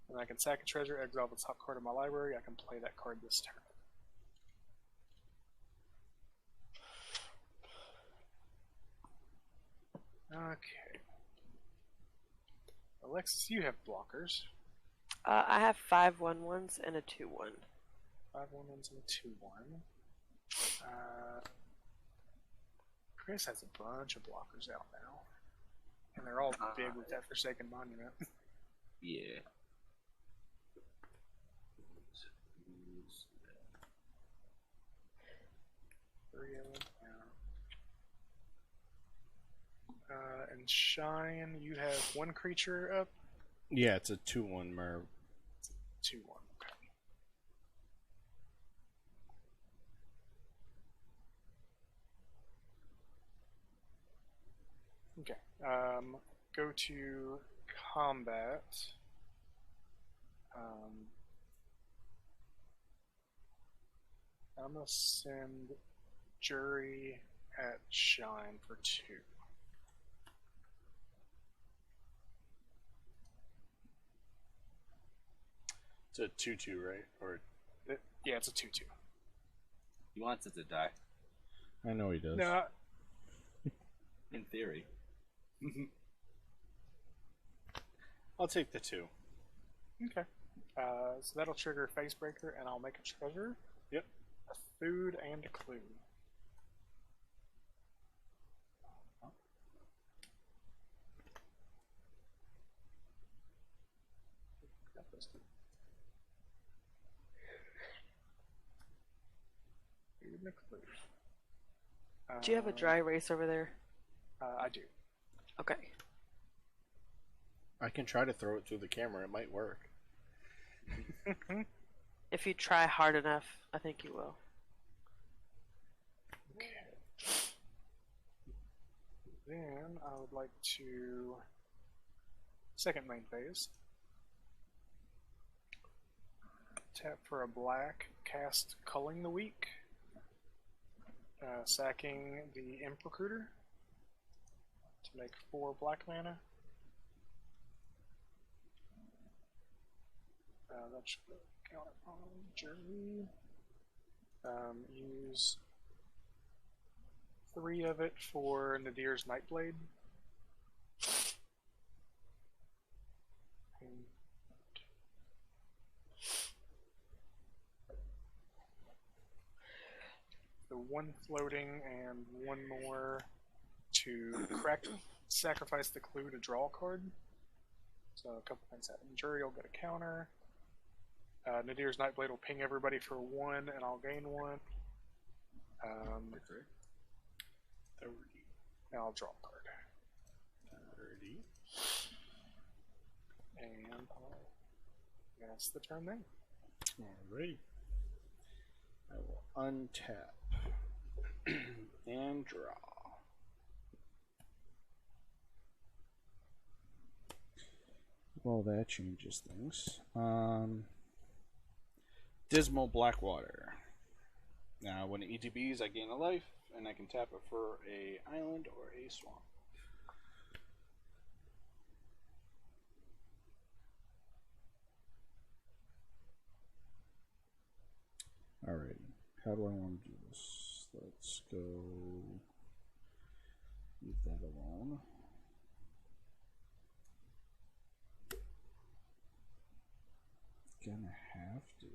And I can sack a treasure, exile the top card of my library. I can play that card this turn. Okay. Alexis, you have blockers. I have 5 1/1s and a 2/1. 5 1/1s and a 2/1. Chris has a bunch of blockers out now. And they're all big with that Forsaken Monument. Yeah. 3 of them. Yeah. And Shine, you have 1 creature up. Yeah, it's a 2/1 Merv. 2/1. Okay. Okay. Go to combat. I'm gonna send Jury at Shine for 2. It's a 2/2, right? Or Yeah, it's a 2/2. He wants it to die, I know he does. No, in theory. I'll take the 2. okay. So that'll trigger Facebreaker, and I'll make a treasure. Yep. A food and a clue. Food and a clue. Do you have a dry erase over there? I do. Okay. I can try to throw it through the camera. It might work. If you try hard enough, I think you will. Okay. Then I would like to second main phase. Tap for a black, cast Culling the Weak, sacking the Imp Recruiter to make 4 black mana. That should count on Journey. Use 3 of it for Nadir's Nightblade. one floating and one more to sacrifice the clue to draw a card. So a couple things happen. Jury will get a counter. Nadir's Nightblade will ping everybody for 1, and I'll gain 1. 30. And I'll draw a card. 30. And that's the turn then. Alrighty. I will untap and draw. Well, that changes things. Dismal Blackwater. Now, when it ETBs, I gain a life, and I can tap it for a island or a swamp. Alrighty, how do I want to do this? Let's go. Leave that alone. Gonna have to.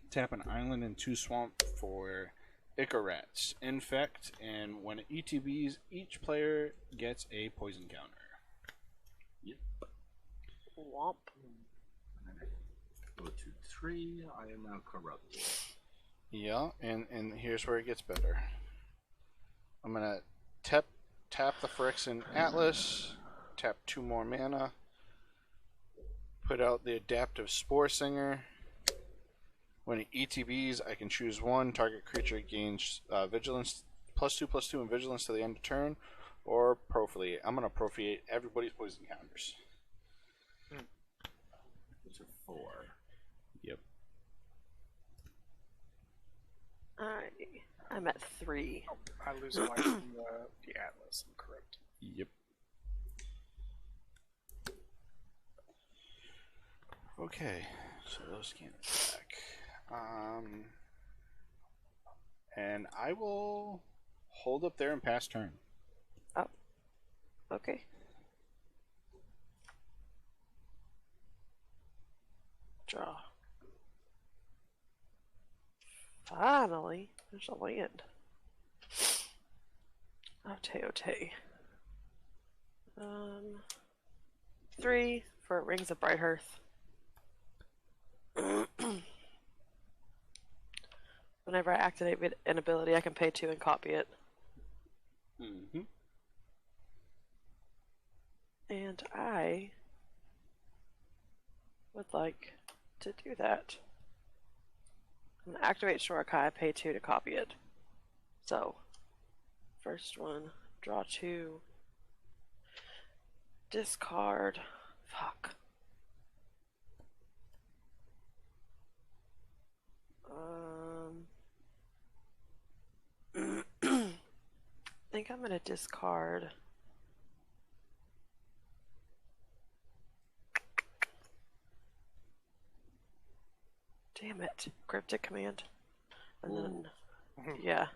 Tap an island and 2 swamp for Icarats Infect, and when it ETBs, each player gets a poison counter. Yep. Womp. Go to 3. I am now corrupt. Yeah, and here's where it gets better. I'm gonna tap the Phyrexian Atlas, tap 2 more mana, put out the Adaptive Spore Singer. When it ETBs, I can choose 1. Target creature gains vigilance +2/+2 and vigilance to the end of turn, or Profiliate. I'm gonna Profiliate everybody's poison counters. Those are 4. Yep. I'm at 3. Oh, I lose a life from the Atlas. I'm correct. Yep. Okay, so those can't attack. And I will hold up there and pass turn. Oh. Okay. Draw. Finally, there's a land. Ote. 3 for Rings of Brighthearth. Whenever I activate an ability, I can pay 2 and copy it. Mm-hmm. And I would like to do that. I'm going to activate Shorikai, pay 2 to copy it. So, first one, draw 2, discard, fuck. I think I'm going to discard. Damn it. Cryptic command. And then, yeah.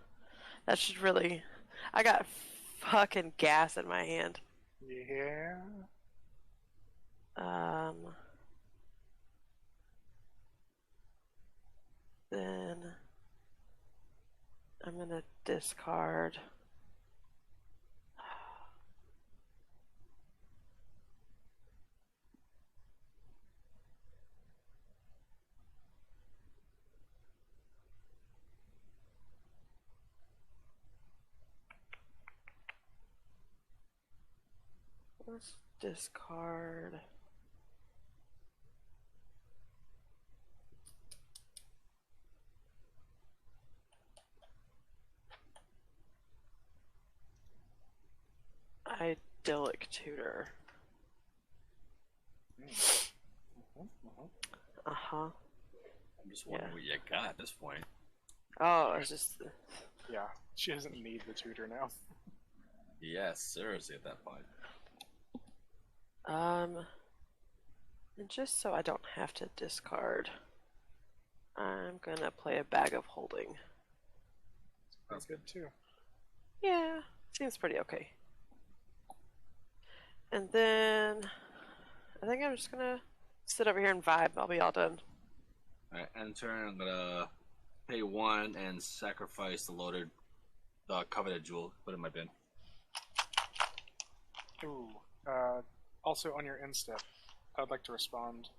That should really. I got fucking gas in my hand. Yeah. Then I'm gonna discard. Let's discard. Idyllic Tutor. Uh-huh. I'm just wondering what you got at this point. Oh, it's just. Yeah, she doesn't need the tutor now. Yes, seriously, at that point. And just so I don't have to discard, I'm gonna play a Bag of Holding. That's good too. Yeah, seems pretty okay. And then I think I'm just gonna sit over here and vibe. I'll be all done. Alright, end turn. I'm gonna pay 1 and sacrifice the coveted jewel. Put it in my bin. Ooh. Also, on your end step, I'd like to respond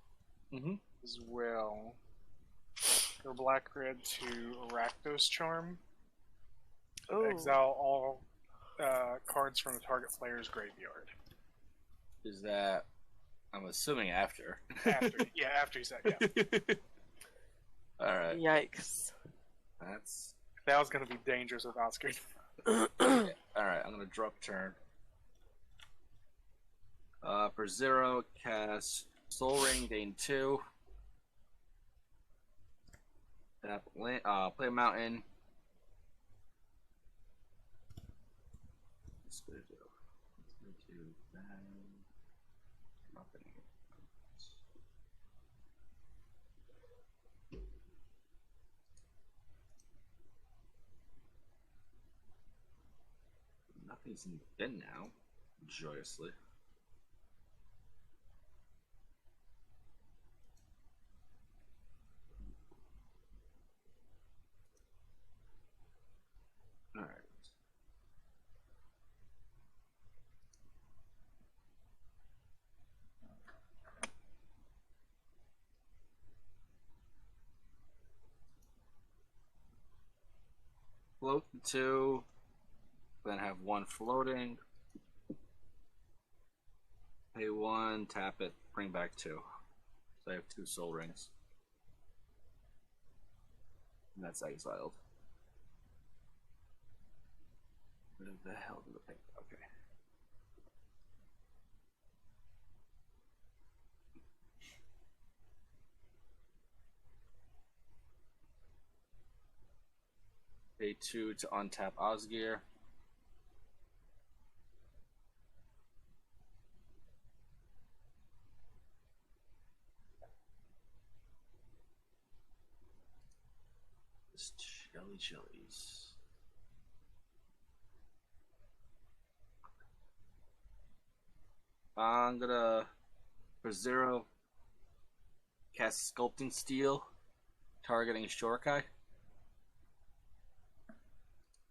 Mm-hmm. as well. Your black red to Rakdos Charm. Ooh. Exile all cards from the target player's graveyard. Is that? I'm assuming after. After you said, yeah. All right. Yikes. That's. That was going to be dangerous with Oscar. Yeah. All right. I'm gonna drop turn. For 0, cast Soul Ring, gain 2. Play a mountain. Let's go to that. Nothing. Nothing's in the bin now. Joyously. Alright. Float 2. Then have 1 floating. Pay 1, tap it, bring back 2. So I have 2 soul rings. And that's exiled. Where the hell did the pick? Okay. Pay 2 to untap Osgear. Just chilies. I'm gonna, for 0, cast Sculpting Steel, targeting Shorkai.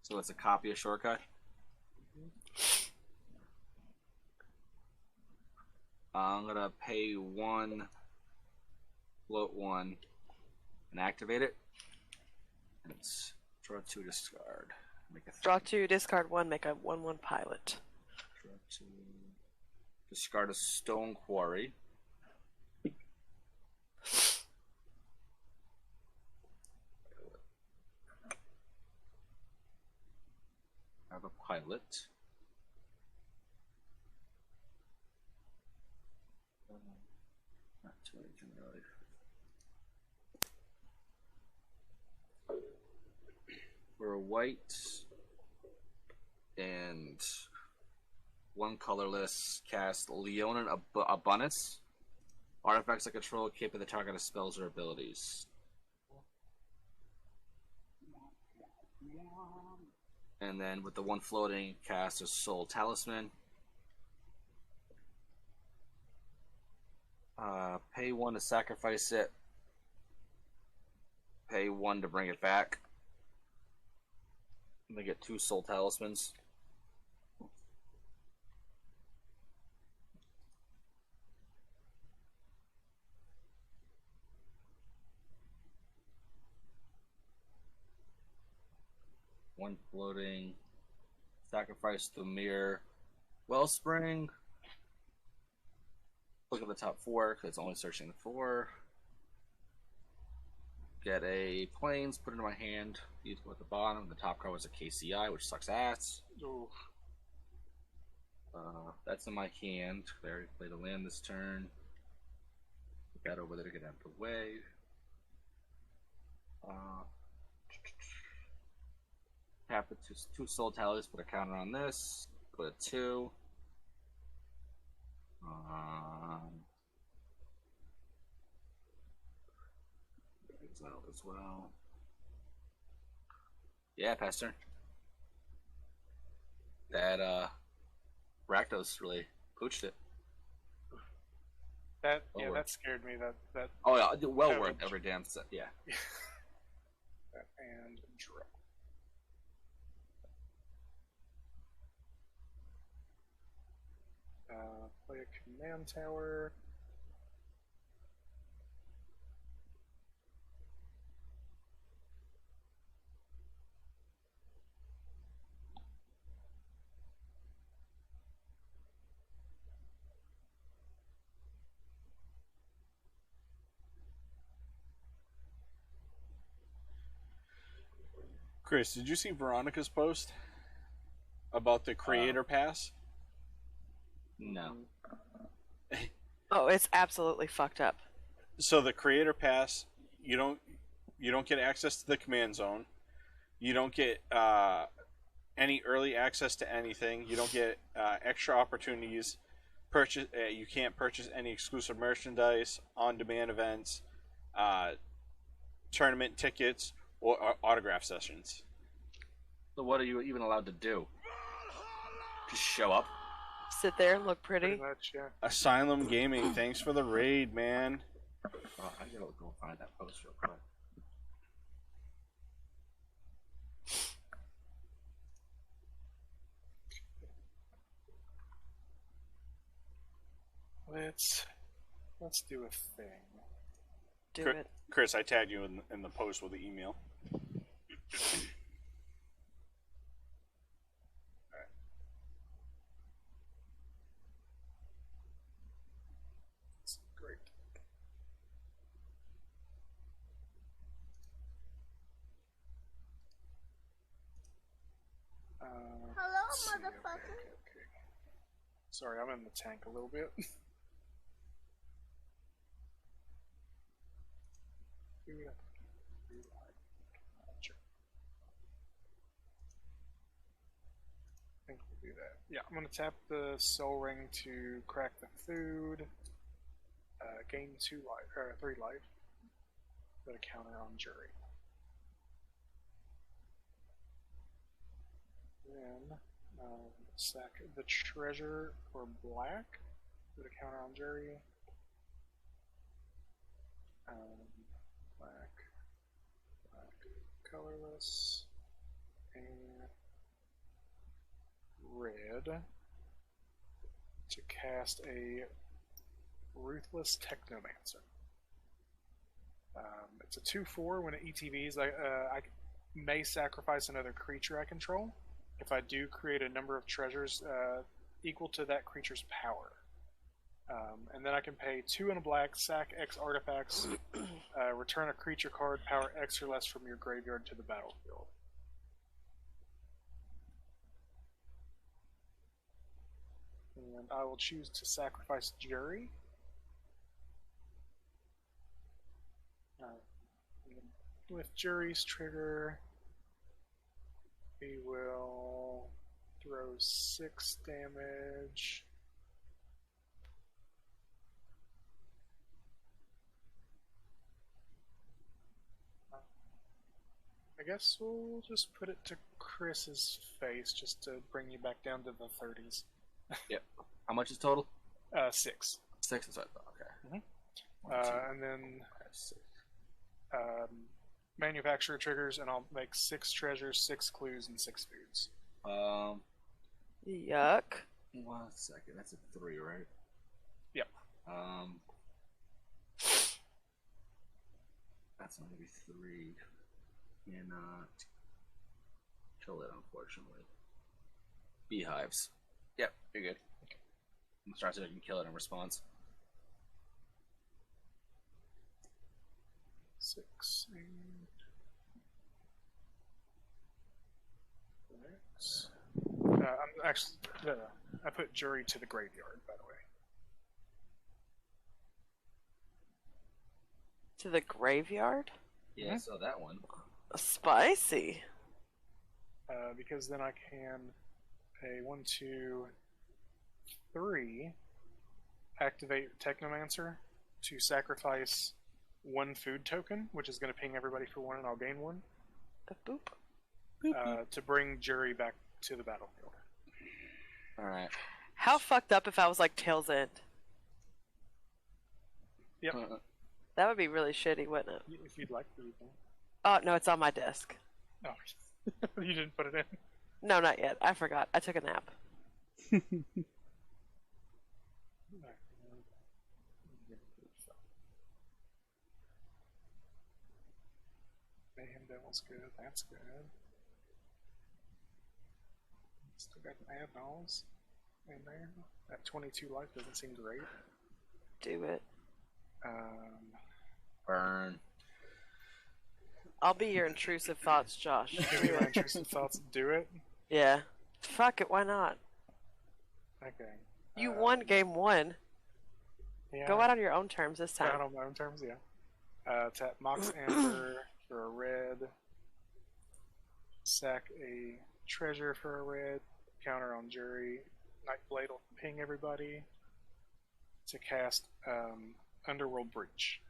So it's a copy of Shorkai. I'm gonna pay 1, float 1, and activate it. And it's draw 2, discard. Make a Draw 2, discard 1, make a 1/1 pilot. Draw 2. Discard a Stone Quarry. Have a pilot. Not too anything really. For a white and 1 colorless, cast Leonin Abundance. Artifacts I control can't be the target of spells or abilities. And then with the 1 floating, cast a Soul Talisman. Pay 1 to sacrifice it. Pay 1 to bring it back. I'm gonna get 2 Soul Talismans. One floating. Sacrifice the Mirror Wellspring. Look at the top 4 because it's only searching the 4. Get a Plains, put it in my hand. Use it at the bottom. The top card was a KCI, which sucks ass. Ooh. That's in my hand. I already played a land this turn. Put that over there to get out of the way. Tap it to 2 soul tallies, put a counter on this. Put a 2. Exiled as well. Yeah, pass turn. That Rakdos really pooched it. Well worth. that scared me. That Oh yeah, well Damage. worth every damn set. Yeah. and draw. Play a command tower. Chris, did you see Veronica's post about the creator pass? No. Oh, it's absolutely fucked up. So the creator pass, you don't get access to the command zone. You don't get any early access to anything. You don't get extra opportunities. Purchase. You can't purchase any exclusive merchandise, on-demand events, tournament tickets, or autograph sessions. So what are you even allowed to do? Just show up? Sit there and look pretty. Pretty much, yeah. Asylum Gaming, thanks for the raid, man. Oh, I gotta go find that post real quick. Let's do a thing. Do it. Chris, I tagged you in the post with the email. It's great. Hello, Let's see, motherfucker. okay. Sorry, I'm in the tank a little bit. Yeah. Sure. I think we'll do that. Yeah, I'm gonna tap the soul ring to crack the food. Gain 2 life, or 3 life. Put a counter on jury. Then sack the treasure for black. Put a counter on jury. Black, colorless, and red to cast a Ruthless Technomancer. It's a 2/4. When it ETBs, I may sacrifice another creature I control. If I do, create a number of treasures equal to that creature's power. And then I can pay 2 and a black, sack X artifacts, return a creature card, power X or less from your graveyard to the battlefield. And I will choose to sacrifice Jury. With Jury's trigger, we will throw 6 damage. I guess we'll just put it to Chris's face just to bring you back down to the 30s. Yep. How much is total? 6. 6 is what I thought. Okay. And then 6. manufacturer triggers, and I'll make 6 treasures, 6 clues, and 6 foods. Yuck. 1 second. That's a 3, right? Yep. That's only 3. Cannot kill it, unfortunately. Beehives. Yep, you're good. I'm gonna try to see if I can kill it in response. 6 and X. I'm actually I put Jury to the graveyard, by the way. To the graveyard? Yeah, I saw that one. Spicy. Because then I can pay 1, 2, 3, activate Technomancer to sacrifice 1 food token, which is going to ping everybody for 1, and I'll gain 1. Boop. To bring Jury back to the battlefield. Alright. How fucked up if I was like Tails End? Yep. That would be really shitty, wouldn't it? If you'd like to, you can. Oh, no, it's on my desk. Oh, you didn't put it in. No, not yet. I forgot. I took a nap. Mayhem Devil's good. That's good. Still got the add-ons in there. That 22 life doesn't seem great. Do it. Burn. I'll be your intrusive thoughts, Josh. Give me my intrusive thoughts. Do it. Yeah. Fuck it, why not? Okay. You won game 1. Yeah, Go out on your own terms this Go out time. on my own terms, yeah. Tap Mox Amber for a red. Sack a treasure for a red. Counter on Jury. Nightblade will ping everybody to cast Underworld Breach.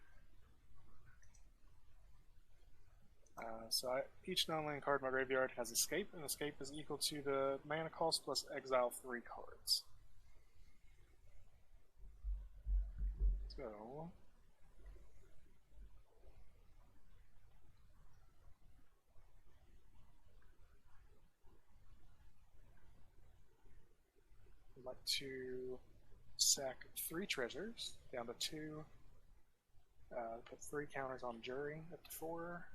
Each non-land card in my graveyard has Escape, and Escape is equal to the mana cost plus exile 3 cards. So, I'd like to sack 3 treasures down to 2. Put 3 counters on Jury up to 4.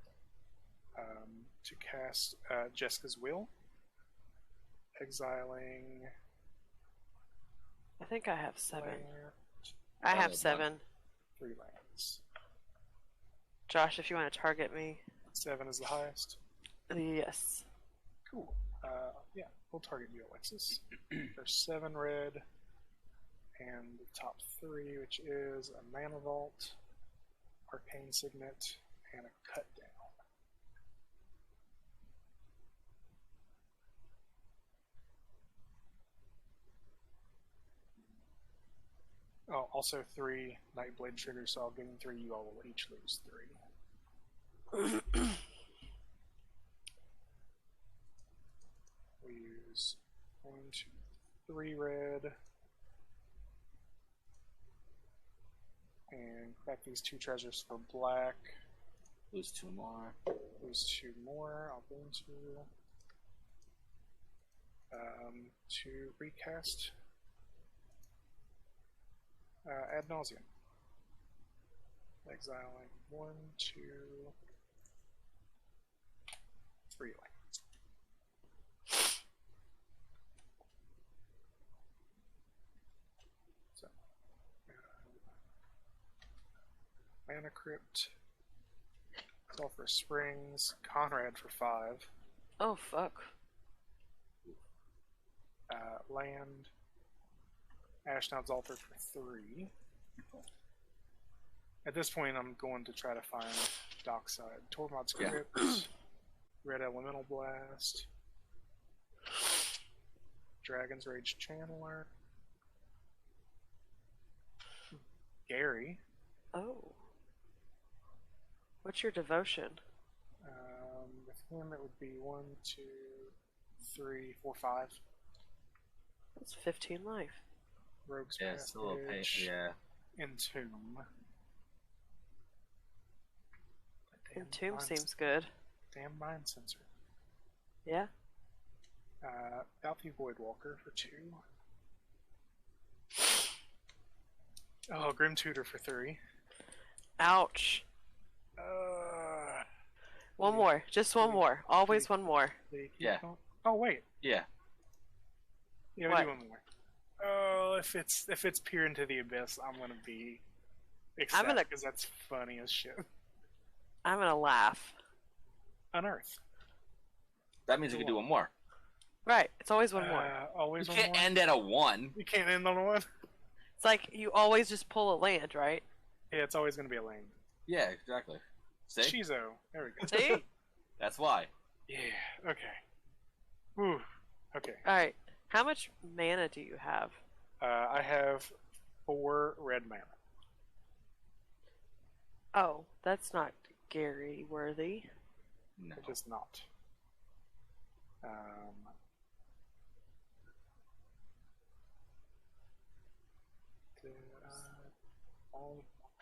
To cast Jessica's Will. Exiling. I think I have 7. Land, I have One. 7. 3 lands. Josh, if you want to target me. 7 is the highest. Yes. Cool. Yeah, we'll target you, Alexis. There's 7 red, and the top 3, which is a Mana Vault, Arcane Signet, and a Cut Down. Oh, also 3 Nightblade triggers, so I'll gain 3, you all will each lose 3. We use 1, 2, 3 red. And crack these 2 treasures for black. Lose 2 more. Lose 2 more. I'll gain 2. To recast ad nauseum. Exiling 1, 2, 3 lands. So, Mana Crypt, Sulphur Springs, Conrad for 5, Oh, fuck. Land, Ashnod's Altar for 3. At this point, I'm going to try to find Dockside. Tormod's Crypt, Red Elemental Blast, Dragon's Rage Channeler, Gary. Oh. What's your devotion? With him, it would be 1, 2, 3, 4, 5. That's 15 life. Rogue's Yeah, it's a little pain. Passage, Yeah. Entomb. And Tomb Mind- seems good. Damn Mind Sensor. Yeah? Bounty Voidwalker for 2. Oh, Grim Tutor for 3. Ouch. One more. Just one more. Always one more. Yeah. Oh wait. Yeah. Yeah, we What? do one more. Oh, if it's Peer into the Abyss, I'm gonna be ecstatic gonna- because that's funny as shit. I'm gonna laugh. Unearth. That means we can do one more. Right. It's always one more. Always You one can't more. end at a 1. You can't end on one. It's like you always just pull a land, right? Yeah, it's always gonna be a lane. Yeah, exactly. See? Shizo. There we go. See? That's why. Yeah. Okay. Whew. Okay. Alright. How much mana do you have? I have 4 red mana. Oh, that's not Gary worthy. No. It is not.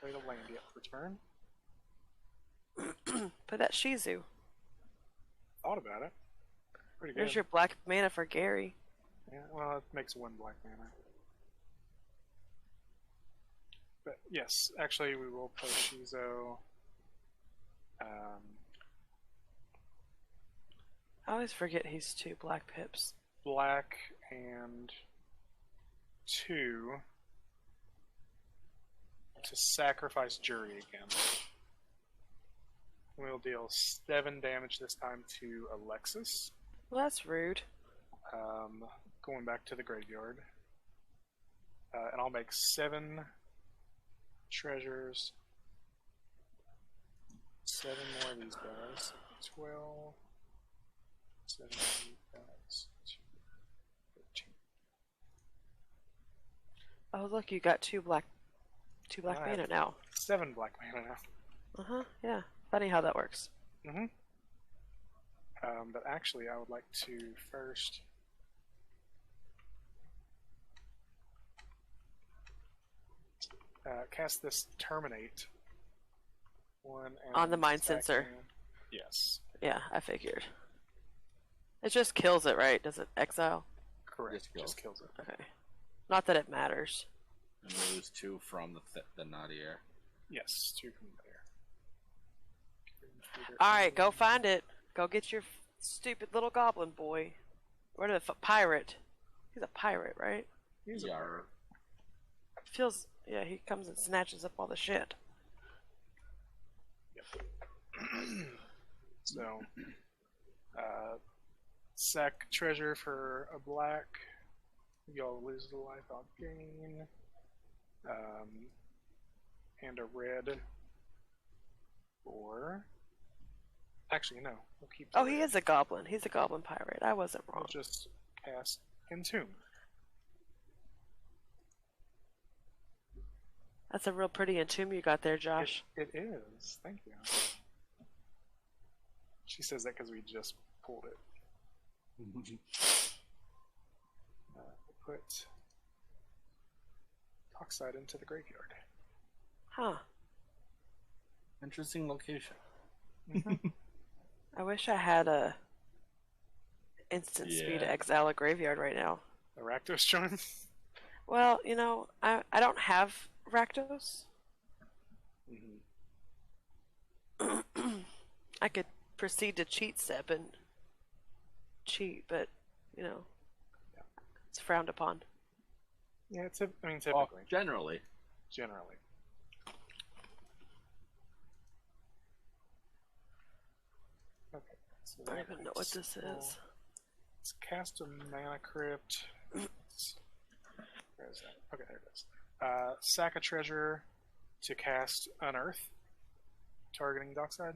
Play the land yet for turn. Put that Shizu. Thought about it. Pretty good. There's your black mana for Gary. Yeah, well, it makes 1 black mana. But yes, actually, we will play Shizo. I always forget he's 2 black pips. Black and 2 to sacrifice Jury again. We'll deal 7 damage this time to Alexis. Well, that's rude. Going back to the graveyard. And I'll make 7 treasures. 7 more of these guys. 12. 7 of these guys. 13. Oh, look, you got 2 black I mana have now. 7 black mana now. Yeah. Funny how that works. Mm-hmm. But actually, I would like to first cast this Terminate one and On the Mind attack Sensor. him. Yes, Yeah, I figured. It just kills it, right? Does it exile? correct. Just Just kills it. Okay. Not that it matters. And lose 2 from the Nadir. Yes, 2 from there. Alright, go find it. Go get your stupid little goblin boy. Where the pirate? He's a pirate, right? He's a Yar. Feels... Yeah, he comes and snatches up all the shit. So, sack treasure for a black. Y'all lose the life I'll gain. And a red for. Actually, no. We'll keep. The Oh, he red. is a goblin. He's a goblin pirate. I wasn't We'll wrong. just cast Entomb. That's a real pretty entomb you got there, Josh. It is. Thank you. She says that because we just pulled it. Put Dockside into the graveyard. Huh. Interesting location. I wish I had a instant speed to exile a graveyard right now. The Rakdos Charm. Well, you know, I don't have Rakdos. I could proceed to cheat step and cheat, but you know, it's frowned upon. Yeah, typically. Well, generally. Generally. Okay. So I don't even know what this is. Let's cast a Mana Crypt. Where is that? Okay, there it is. Sack a treasure to cast Unearth, targeting Dockside.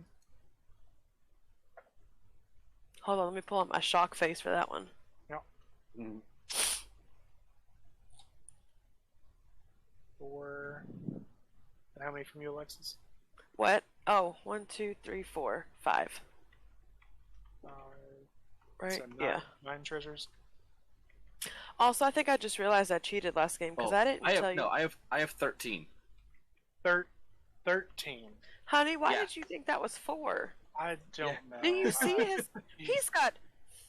Hold on, let me pull up my shock face for that one. Yep. 4. And how many from you, Alexis? What? Oh, 1, 2, 3, 4, 5. 5. Right? So 9, Yeah. 9 treasures. Also, I think I just realized I cheated last game because I didn't tell you. No, I have 13. 13. Honey, why Yeah. did you think that was 4? I don't know. Do you see his? He's got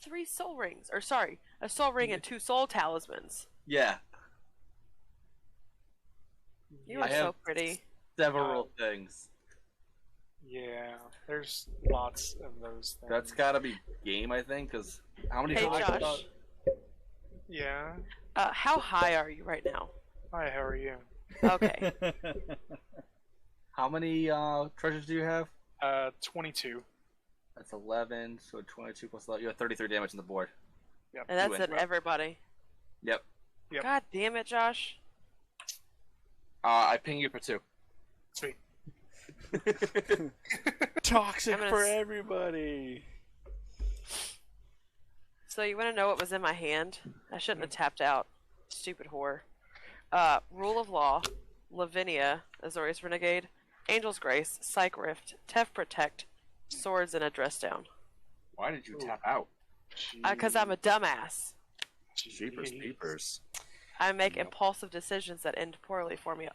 3 soul rings, or sorry, a soul ring and 2 soul talismans. Yeah, You I are so have- pretty. several things. Yeah, there's lots of those things. That's gotta be game, I think, because how many Hey, people I Josh. Yeah. How high are you right now? Hi, how are you? Okay. How many treasures do you have? 22. That's 11, so 22 plus 11. You have 33 damage on the board. Yep. And that's win. in everybody. Yep. Yep. God damn it, Josh. I ping you for 2. Sweet. Toxic I'm gonna for s- everybody. So you want to know what was in my hand? I shouldn't have tapped out. Stupid whore. Rule of Law, Lavinia, Azorius Renegade, Angel's Grace, Psych Rift, Tef Protect, Swords, and a Dress Down. Why did you tap out? Because I'm a dumbass. Jeepers peepers. I make Yep. impulsive decisions that end poorly for me.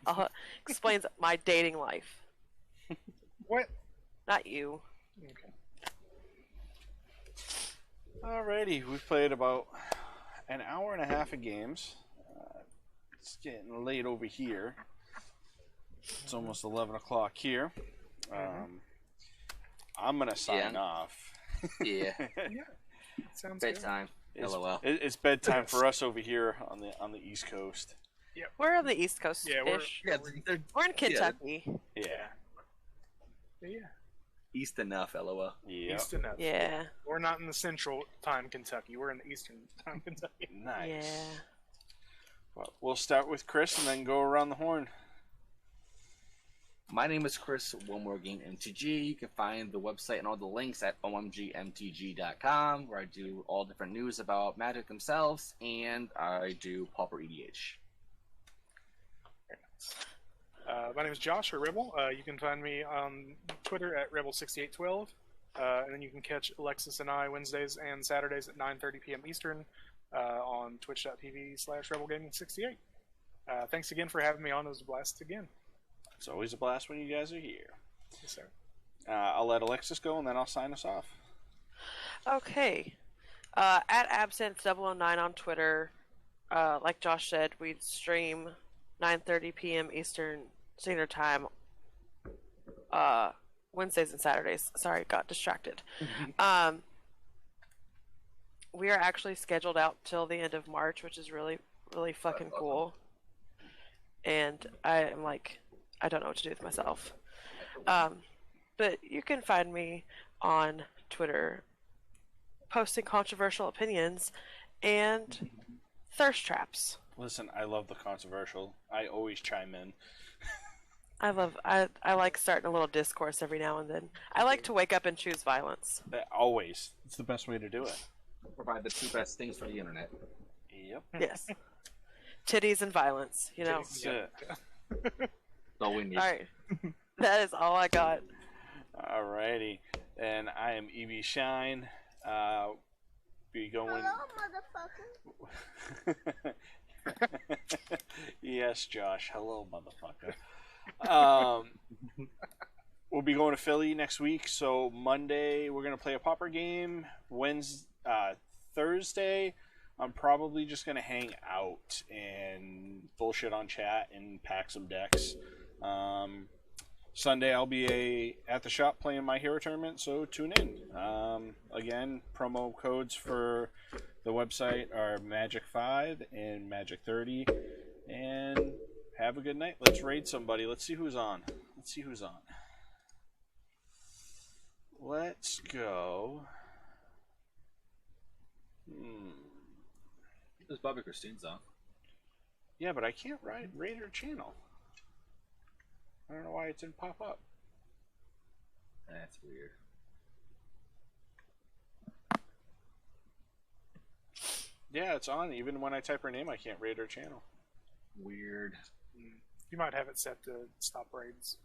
Explains my dating life. What? Not you. Okay. Alrighty, we've played about an hour and a half of games. It's getting late over here. It's almost 11 o'clock here. I'm going to sign off. Yeah. Sounds good. Bedtime. It's, LOL. it's bedtime for us over here on the East Coast. We're on the East Coast Yeah, ish. They're We're in Kentucky. Yeah. Yeah. east enough. LOL. Yeah. East enough. Yeah. We're not in the Central Time Kentucky. We're in the Eastern Time Kentucky. Nice. Yeah. Well, we'll start with Chris and then go around the horn. My name is Chris, One More Game MTG. You can find the website and all the links at omgmtg.com, where I do all different news about Magic themselves, and I do Pauper EDH. My name is Josh, or Rebel. You can find me on Twitter at Rebel6812. And then you can catch Alexis and I Wednesdays and Saturdays at 9:30 p.m. Eastern on twitch.tv/RebelGaming68. Thanks again for having me on. It was a blast again. It's always a blast when you guys are here. Yes, sir. I'll let Alexis go and then I'll sign us off. Okay. At Absinthe009 on Twitter. Like Josh said, we stream 9:30 p.m. Eastern Standard Time. Wednesdays and Saturdays. Sorry, got distracted. We are actually scheduled out till the end of March, which is really, really fucking cool. And I am like, I don't know what to do with myself. But you can find me on Twitter posting controversial opinions and thirst traps. Listen, I love the controversial. I always chime in. I like starting a little discourse every now and then. I like to wake up and choose violence. Always. It's the best way to do it. Provide the two best things for the internet. Yep. Yes. Titties and violence, you know. That's it. That's all we need. Alright. That is all I got. Alrighty. And I am Evie Shine. Be going. Hello, motherfucker. Yes, Josh. Hello, motherfucker. We'll be going to Philly next week. So Monday we're gonna play a Pauper game. Thursday I'm probably just gonna hang out and bullshit on chat and pack some decks. Sunday I'll be at the shop playing my hero tournament, so tune in. Again, promo codes for the website are Magic5 and Magic30. And have a good night. Let's raid somebody. Let's see who's on. Let's go. There's Bobby Christine's on. Yeah, but I can't raid her channel. I don't know why it didn't pop up. That's weird. Yeah, it's on. Even when I type her name, I can't raid her channel. Weird. You might have it set to stop raids.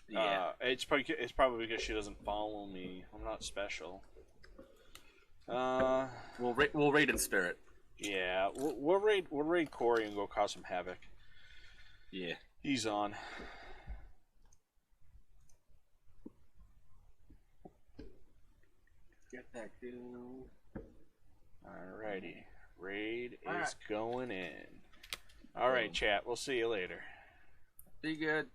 Yeah. It's probably because she doesn't follow me. I'm not special. We'll raid in spirit. Yeah, we'll raid Corey and go cause some havoc. Yeah. He's on. Get that dude. Alrighty. Raid is Alright. going in. Alright, chat. We'll see you later. Be good.